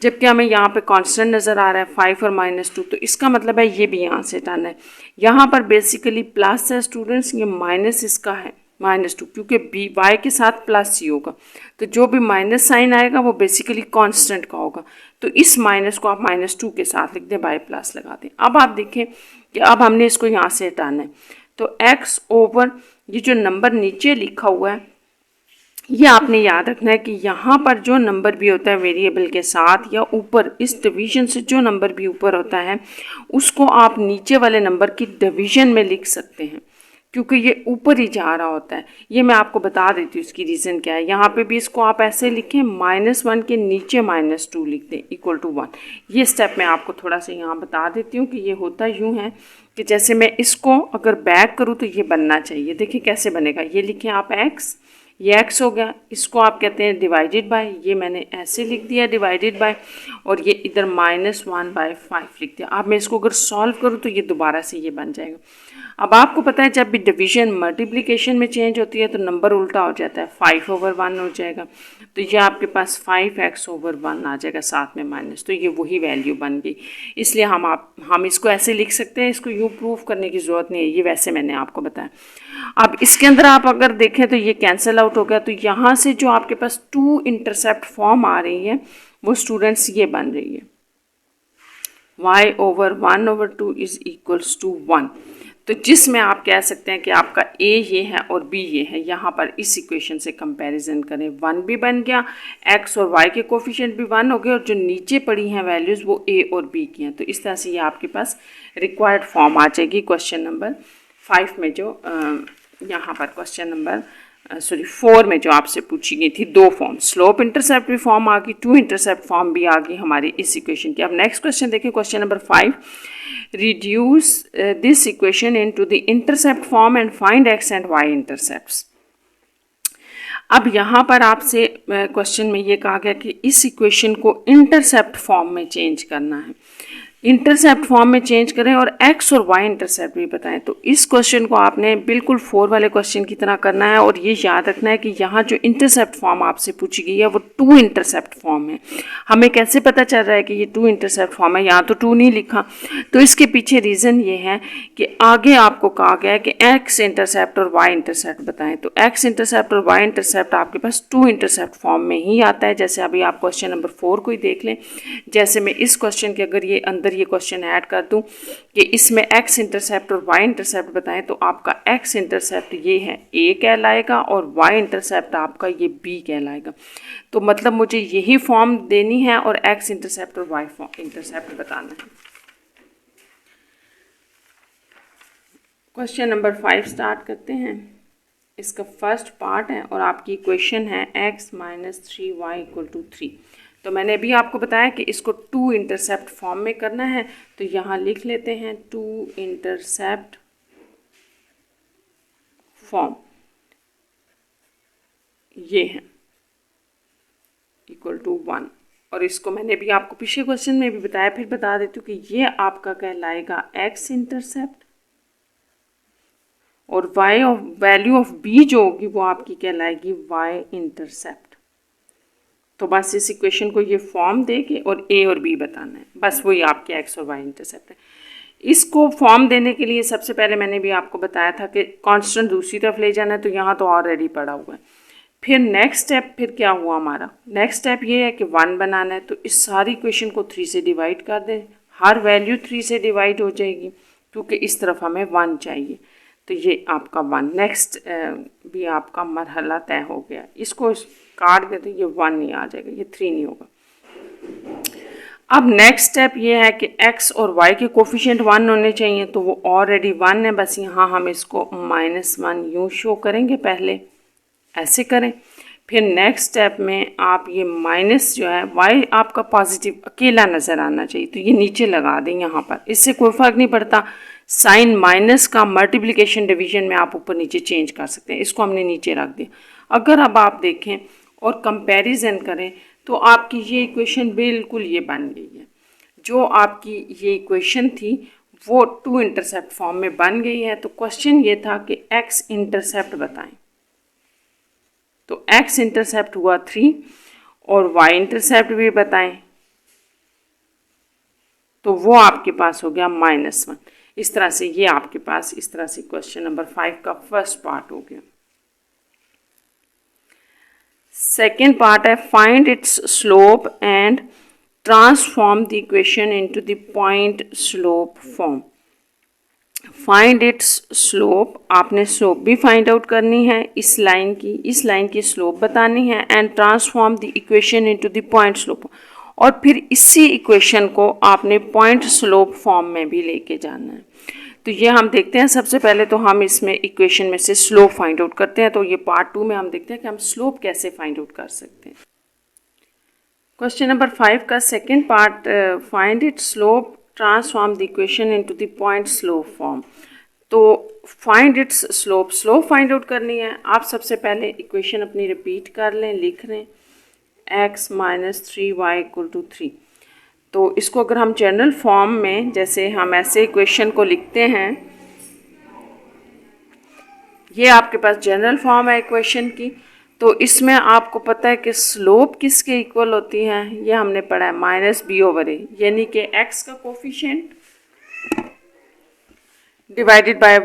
जबकि हमें यहाँ पे कांस्टेंट नज़र आ रहा है 5 और -2, तो इसका मतलब है ये भी यहाँ से हटाना है। यहाँ पर बेसिकली प्लस है स्टूडेंट्स, ये माइनस इसका है -2, क्योंकि बी वाई के साथ प्लस ही होगा, तो जो भी माइनस साइन आएगा वो बेसिकली कांस्टेंट का होगा। तो इस माइनस को आप -2 के साथ लिख दें, बाय प्लस लगा दें। अब आप देखें कि अब हमने इसको यहाँ से हटाना है, तो x ओवर ये जो नंबर नीचे लिखा हुआ है ये आपने याद रखना है कि यहाँ पर जो नंबर भी होता है वेरिएबल के साथ या ऊपर इस डिवीजन से जो नंबर भी ऊपर होता है उसको आप नीचे वाले नंबर की डिवीजन में लिख सकते हैं, क्योंकि ये ऊपर ही जा रहा होता है। ये मैं आपको बता देती हूँ इसकी रीज़न क्या है। यहाँ पे भी इसको आप ऐसे लिखें, -1 के नीचे -2 लिख दें इक्वल टू 1। ये स्टेप मैं आपको थोड़ा सा यहाँ बता देती हूँ कि ये होता यूँ है कि जैसे मैं इसको अगर बैक करूँ तो ये बनना चाहिए। देखिए कैसे बनेगा, ये लिखें आप x, ये x हो गया, इसको आप कहते हैं डिवाइडेड बाय, ये मैंने ऐसे लिख दिया डिवाइडेड बाय, और ये इधर -1/5 लिख दिया। अब मैं इसको अगर सॉल्व करूँ तो ये दोबारा से ये बन जाएगा। अब आपको पता है जब भी डिवीजन मल्टीप्लिकेशन में चेंज होती है तो नंबर उल्टा हो जाता है, 5/1 हो जाएगा। तो ये आपके पास 5x/1 आ जाएगा साथ में माइनस, तो ये वही वैल्यू बन गई। इसलिए हम इसको ऐसे लिख सकते हैं, इसको यूँ प्रूफ करने की ज़रूरत नहीं है, ये वैसे मैंने आपको बताया। अब इसके अंदर आप अगर देखें तो ये कैंसिल आउट हो गया, तो यहाँ से जो आपके पास टू इंटरसेप्ट फॉर्म आ रही है वो स्टूडेंट्स ये बन रही है, y/1/2 इज इक्वल्स टू 1। तो जिसमें आप कह सकते हैं कि आपका a ये है और b ये है, यहाँ पर इस इक्वेशन से कंपैरिजन करें, 1 भी बन गया, x और y के कोफिशिएंट भी 1 हो गए और जो नीचे पड़ी हैं वैल्यूज़ वो a और b की हैं। तो इस तरह से ये आपके पास रिक्वायर्ड फॉर्म आ जाएगी क्वेश्चन नंबर 5 में, जो यहाँ पर क्वेश्चन नंबर 4 में जो आपसे पूछी गई थी, दो फॉर्म, स्लोप इंटरसेप्ट भी फॉर्म आ गई, टू इंटरसेप्ट फॉर्म भी आ गई हमारी इस इक्वेशन की। अब नेक्स्ट क्वेश्चन देखिए, question number 5, reduce this equation into the intercept form and find x and y intercepts. अब यहाँ पर आपसे क्वेश्चन में ये कहा गया कि इस इक्वेशन को इंटरसेप्ट फॉर्म में चेंज करना है, इंटरसेप्ट फॉर्म में चेंज करें और x और y इंटरसेप्ट भी बताएं। तो इस क्वेश्चन को आपने बिल्कुल 4 वाले क्वेश्चन की तरह करना है और ये याद रखना है कि यहाँ जो इंटरसेप्ट फॉर्म आपसे पूछी गई है वो 2 इंटरसेप्ट फॉर्म है। हमें कैसे पता चल रहा है कि ये 2 इंटरसेप्ट फॉर्म है, यहाँ तो 2 नहीं लिखा, तो इसके पीछे रीज़न ये है कि आगे आपको कहा गया है कि x इंटरसेप्ट और y इंटरसेप्ट बताएं। तो x इंटरसेप्ट और y इंटरसेप्ट आपके पास 2 इंटरसेप्ट फॉर्म में ही आता है। जैसे अभी आप क्वेश्चन नंबर 4 को ही देख लें, जैसे मैं इस क्वेश्चन के अगर ये अंदर ये क्वेश्चन ऐड कर दूं कि इसमें x इंटरसेप्ट और y इंटरसेप्ट बताएं, तो आपका x इंटरसेप्ट ये है a कहलाएगा और y इंटरसेप्ट आपका ये b कहलाएगा। तो मतलब मुझे यही फॉर्म देनी है और x इंटरसेप्ट और y इंटरसेप्ट बताना है। क्वेश्चन नंबर 5 स्टार्ट करते हैं। इसका फर्स्ट पार्ट है और आपकी इक्वेशन है x - 3y = 3। तो मैंने अभी आपको बताया कि इसको 2 इंटरसेप्ट फॉर्म में करना है, तो यहाँ लिख लेते हैं 2 इंटरसेप्ट फॉर्म, ये है =1। और इसको मैंने भी आपको पिछले क्वेश्चन में भी बताया, फिर बता देती हूँ कि ये आपका कहलाएगा x इंटरसेप्ट और वैल्यू ऑफ b जो होगी वो आपकी कहलाएगी y इंटरसेप्ट। तो बस इस इक्वेशन को ये फॉर्म दे के और a और b बताना है, बस वही आपके x और y इंटरसेप्ट है। इसको फॉर्म देने के लिए सबसे पहले मैंने भी आपको बताया था कि कांस्टेंट दूसरी तरफ ले जाना है, तो यहाँ तो ऑलरेडी पड़ा हुआ है। फिर नेक्स्ट स्टेप फिर क्या हुआ हमारा, नेक्स्ट स्टेप ये है कि 1 बनाना है। तो इस सारी इक्वेशन को 3 से डिवाइड कर दें, हर वैल्यू 3 से डिवाइड हो जाएगी क्योंकि इस तरफ हमें 1 चाहिए। तो ये आपका 1, नेक्स्ट भी आपका मरहला तय हो गया। इसको काट दे तो ये 1 नहीं आ जाएगा, ये 3 नहीं होगा। अब नेक्स्ट स्टेप ये है कि x और y के कोफिशिएंट 1 होने चाहिए, तो वो ऑलरेडी 1 है, बस यहाँ हम इसको -1 यूँ शो करेंगे, पहले ऐसे करें। फिर नेक्स्ट स्टेप में आप ये माइनस जो है y आपका पॉजिटिव अकेला नज़र आना चाहिए, तो ये नीचे लगा दें यहाँ पर, इससे कोई फ़र्क नहीं पड़ता। साइन माइनस का मल्टीप्लिकेशन डिवीजन में आप ऊपर नीचे चेंज कर सकते हैं, इसको हमने नीचे रख दिया। अगर अब आप देखें और कंपैरिजन करें तो आपकी ये इक्वेशन बिल्कुल ये बन गई है। जो आपकी ये इक्वेशन थी वो 2 इंटरसेप्ट फॉर्म में बन गई है। तो क्वेश्चन ये था कि x इंटरसेप्ट बताएं, तो x इंटरसेप्ट हुआ 3 और y इंटरसेप्ट भी बताएं, तो वो आपके पास हो गया -1। इस तरह से ये आपके पास इस तरह से क्वेश्चन नंबर 5 का फर्स्ट पार्ट हो गया। सेकेंड पार्ट है find its slope and transform the equation into the point slope form. Find its slope, आपने स्लोप भी फाइंड आउट करनी है इस लाइन की स्लोप बतानी है, and transform the equation into the point slope, और फिर इसी इक्वेशन को आपने पॉइंट स्लोप फॉर्म में भी लेके जाना है। तो ये हम देखते हैं। सबसे पहले तो हम इसमें इक्वेशन में से स्लोप फाइंड आउट करते हैं। तो ये पार्ट 2 में हम देखते हैं कि हम स्लोप कैसे फाइंड आउट कर सकते हैं। क्वेश्चन नंबर 5 का second part, find it slope transform the equation into the point slope form. तो find its slope find out करनी है। आप सबसे पहले इक्वेशन अपनी रिपीट कर लें, लिख लें x - 3y = 3। तो इसको अगर हम जनरल फॉर्म में, जैसे हम ऐसे इक्वेशन को लिखते हैं, ये आपके पास जनरल फॉर्म है इक्वेशन की, तो इसमें आपको पता है कि स्लोप किसके इक्वल होती है, ये हमने पढ़ा है -b/a, यानी कि x का कोफिशिएंट डिवाइडेड बाय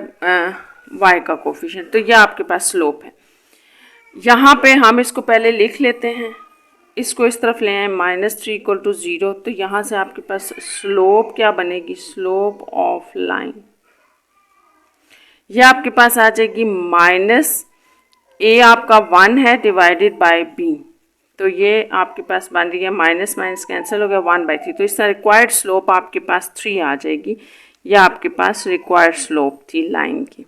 y का कोफिशिएंट। तो ये आपके पास स्लोप है। यहाँ पे हम इसको पहले लिख लेते हैं इसको इस तरफ ले आए -3 इक्वल टू 0, तो यहाँ से आपके पास स्लोप क्या बनेगी, स्लोप ऑफ लाइन, यह आपके पास आ जाएगी -a आपका 1 है डिवाइडेड बाय b, तो ये आपके पास बन रही है माइनस माइनस कैंसिल हो गया 1/3, तो इसका रिक्वायर्ड स्लोप आपके पास 3 आ जाएगी। यह आपके पास रिक्वायर्ड स्लोप थी लाइन की।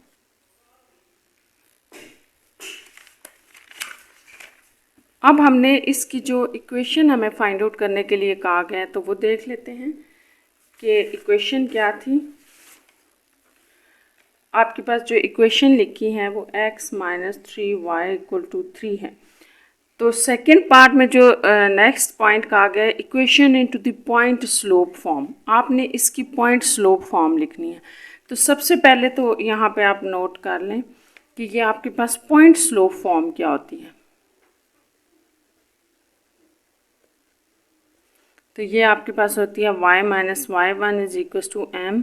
अब हमने इसकी जो इक्वेशन हमें फाइंड आउट करने के लिए कहा गया है तो वो देख लेते हैं कि इक्वेशन क्या थी। आपके पास जो इक्वेशन लिखी है वो x - 3y = 3 है। तो सेकेंड पार्ट में जो नेक्स्ट पॉइंट कहा गया है, equation into the point slope form, आपने इसकी पॉइंट स्लोप फॉर्म लिखनी है। तो सबसे पहले तो यहाँ पे आप नोट कर लें कि ये आपके पास पॉइंट स्लोप फॉर्म क्या होती है। तो ये आपके पास होती है y - y1 = m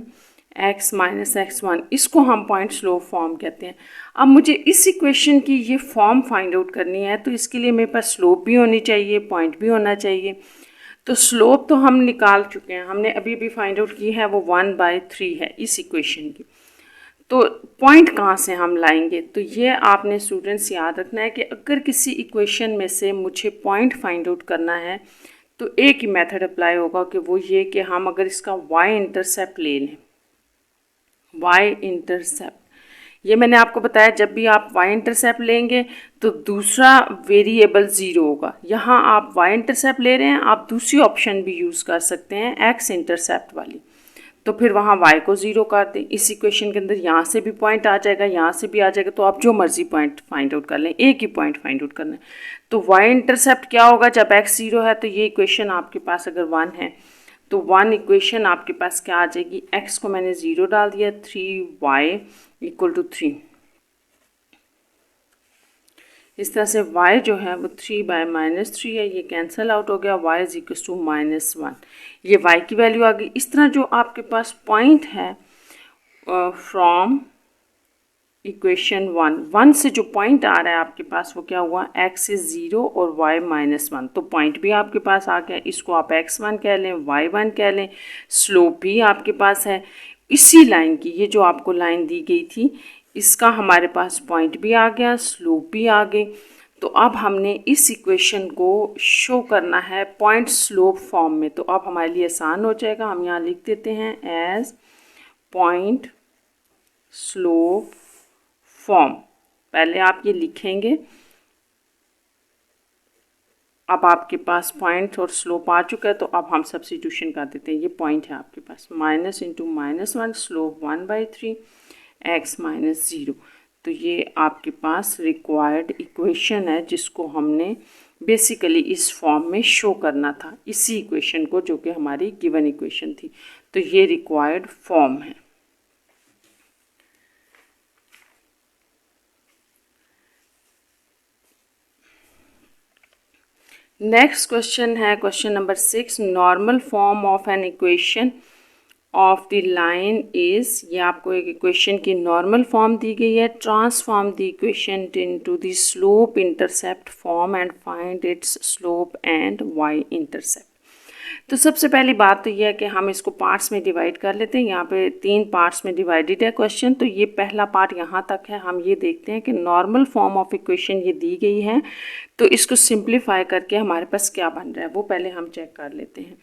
x - x1, इसको हम पॉइंट स्लोप फॉर्म कहते हैं। अब मुझे इस इक्वेशन की ये फॉर्म फाइंड आउट करनी है, तो इसके लिए मेरे पास स्लोप भी होनी चाहिए, पॉइंट भी होना चाहिए। तो स्लोप तो हम निकाल चुके हैं, हमने अभी भी फाइंड आउट की है, वो 1/3 है इस इक्वेशन की। तो पॉइंट कहाँ से हम लाएंगे, तो ये आपने स्टूडेंट्स याद रखना है कि अगर किसी इक्वेशन में से मुझे पॉइंट फाइंड आउट करना है तो एक ही मेथड अप्लाई होगा कि वो ये कि हम अगर इसका y इंटरसेप्ट ले लें, y इंटरसेप्ट, ये मैंने आपको बताया जब भी आप y इंटरसेप्ट लेंगे तो दूसरा वेरिएबल 0 होगा। यहाँ आप y इंटरसेप्ट ले रहे हैं, आप दूसरी ऑप्शन भी यूज़ कर सकते हैं x इंटरसेप्ट वाली, तो फिर वहाँ y को 0 कर दें। इस इक्वेशन के अंदर यहाँ से भी पॉइंट आ जाएगा, यहाँ से भी आ जाएगा, तो आप जो मर्जी पॉइंट फाइंड आउट कर लें, एक ही पॉइंट फाइंड आउट करना है। तो y इंटरसेप्ट क्या होगा जब x 0 है, तो ये इक्वेशन आपके पास अगर 1 है तो 1 इक्वेशन आपके पास क्या आ जाएगी, x को मैंने 0 डाल दिया, 3y = 3। इस तरह से y जो है वो 3/-3 है, ये कैंसिल आउट हो गया, y = -1, ये y की वैल्यू आ गई। इस तरह जो आपके पास पॉइंट है फ्रॉम इक्वेशन 1 से जो पॉइंट आ रहा है आपके पास वो क्या हुआ, x is 0 और y -1, तो पॉइंट भी आपके पास आ गया, इसको आप x1 कह लें, y1 कह लें, स्लोप भी आपके पास है इसी लाइन की। ये जो आपको लाइन दी गई थी इसका हमारे पास पॉइंट भी आ गया, स्लोप भी आ गए। तो अब हमने इस इक्वेशन को शो करना है पॉइंट स्लोप फॉर्म में, तो अब हमारे लिए आसान हो जाएगा। हम यहाँ लिख देते हैं एज पॉइंट स्लोप फॉर्म, पहले आप ये लिखेंगे। अब आपके पास पॉइंट और स्लोप आ चुका है, तो अब हम सब्स्टिट्यूशन कर देते हैं। ये पॉइंट है आपके पास, माइनस इंटू -1, स्लोप 1/3, x - 0। तो ये आपके पास रिक्वायर्ड इक्वेशन है जिसको हमने बेसिकली इस फॉर्म में शो करना था, इसी इक्वेशन को जो कि हमारी गिवन इक्वेशन थी। तो ये रिक्वायर्ड फॉर्म है। नेक्स्ट क्वेश्चन है question number 6, normal form of an equation of the line is, ये आपको एक इक्वेशन की नॉर्मल फॉर्म दी गई है। Transform the equation into the slope intercept form and find its slope and y intercept. तो सबसे पहली बात तो यह है कि हम इसको पार्ट्स में डिवाइड कर लेते हैं। यहाँ पे 3 पार्ट्स में डिवाइडेड है क्वेश्चन, तो ये पहला पार्ट यहाँ तक है। हम ये देखते हैं कि नॉर्मल फॉर्म ऑफ इक्वेशन ये दी गई है, तो इसको सिंप्लीफाई करके हमारे पास क्या बन रहा है वो पहले हम चेक कर लेते हैं।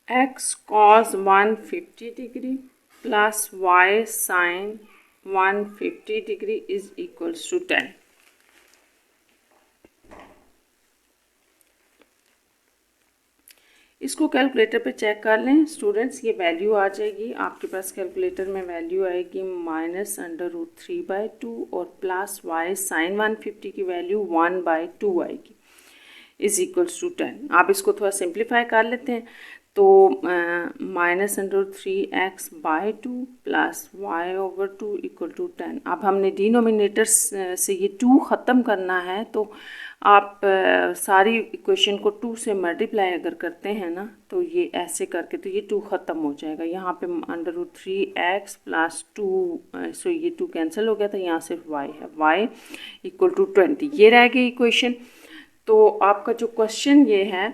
x cos 150 degree plus y sin 150 degree is equals to 10। इसको कैलकुलेटर पे चेक कर लें स्टूडेंट्स, ये वैल्यू आ जाएगी आपके पास कैलकुलेटर में, वैल्यू आएगी -√3/2 और प्लस y sin 150 की वैल्यू 1/2 आएगी, इज इक्वल्स टू 10। आप इसको थोड़ा सिंप्लीफाई कर लेते हैं, तो -√3x/2 प्लस y/2 = 10। अब हमने डिनोमिनेटर से ये 2 ख़त्म करना है, तो आप सारी इक्वेशन को 2 से मल्टीप्लाई अगर करते हैं ना, तो ये ऐसे करके तो ये 2 ख़त्म हो जाएगा। यहाँ पे √3x + 2, सो ये 2 कैंसिल हो गया था, यहाँ सिर्फ y है, y = 20, ये रह गई इक्वेशन। तो आपका जो क्वेश्चन ये है,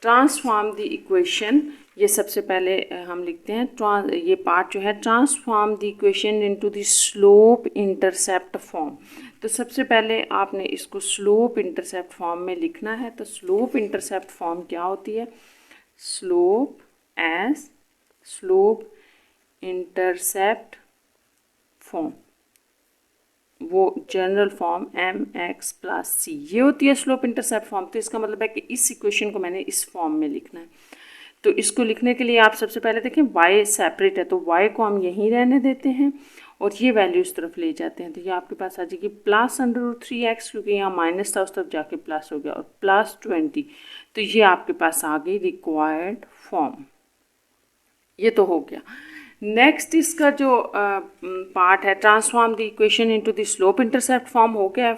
ट्रांसफॉर्म द इक्वेशन, ये सबसे पहले हम लिखते हैं ये पार्ट जो है, transform the equation into the slope intercept form. तो सबसे पहले आपने इसको स्लोप इंटरसेप्ट फॉर्म में लिखना है। तो स्लोप इंटरसेप्ट फॉर्म क्या होती है? Slope as slope intercept form, वो जनरल फॉर्म mx + c, ये होती है स्लोप इंटरसेप्ट फॉर्म। तो इसका मतलब है कि इस इक्वेशन को मैंने इस फॉर्म में लिखना है। तो इसको लिखने के लिए आप सबसे पहले देखें y सेपरेट है, तो y को हम यहीं रहने देते हैं और ये वैल्यू इस तरफ ले जाते हैं। तो ये आपके पास आ जाएगी +√3x, क्योंकि यहाँ माइनस था उस तरफ जाके प्लस हो गया, और +20। तो ये आपके पास आ गई रिक्वायर्ड फॉर्म। ये तो हो गया। नेक्स्ट इसका जो पार्ट है, transform the equation into the slope intercept form, हो गया।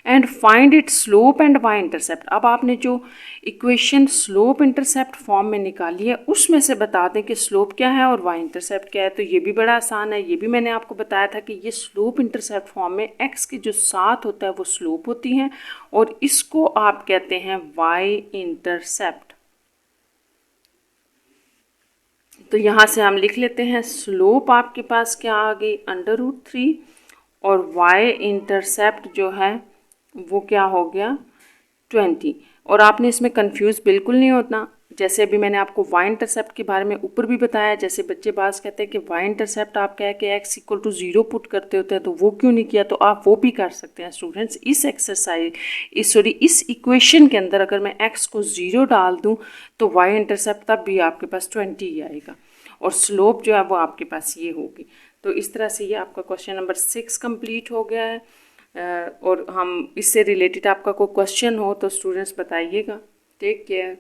And find it slope and y intercept. अब आपने जो इक्वेशन स्लोप इंटरसेप्ट फॉर्म में निकाली है, उसमें से बता दें कि स्लोप क्या है और वाई इंटरसेप्ट क्या है। तो ये भी बड़ा आसान है, ये भी मैंने आपको बताया था कि ये स्लोप इंटरसेप्ट फॉर्म में एक्स के जो साथ होता है वो स्लोप होती हैं, और इसको आप कहते हैं वाई इंटरसेप्ट। तो यहाँ से हम लिख लेते हैं, स्लोप आपके पास क्या आ गई, √3, और y इंटरसेप्ट जो है वो क्या हो गया, 20। और आपने इसमें कंफ्यूज बिल्कुल नहीं होना। जैसे अभी मैंने आपको y इंटरसेप्ट के बारे में ऊपर भी बताया, जैसे बच्चे बात कहते हैं कि y इंटरसेप्ट आप कह के x = 0 पुट करते होते हैं, तो वो क्यों नहीं किया, तो आप वो भी कर सकते हैं स्टूडेंट्स। इस एक्सरसाइज इस इक्वेशन के अंदर अगर मैं x को 0 डाल दूं तो y इंटरसेप्ट तब भी आपके पास 20 ही आएगा, और स्लोप जो है वो आपके पास ये होगी। तो इस तरह से ये आपका क्वेश्चन नंबर 6 कंप्लीट हो गया है। और हम इससे रिलेटेड आपका कोई क्वेश्चन हो तो स्टूडेंट्स बताइएगा। Take care.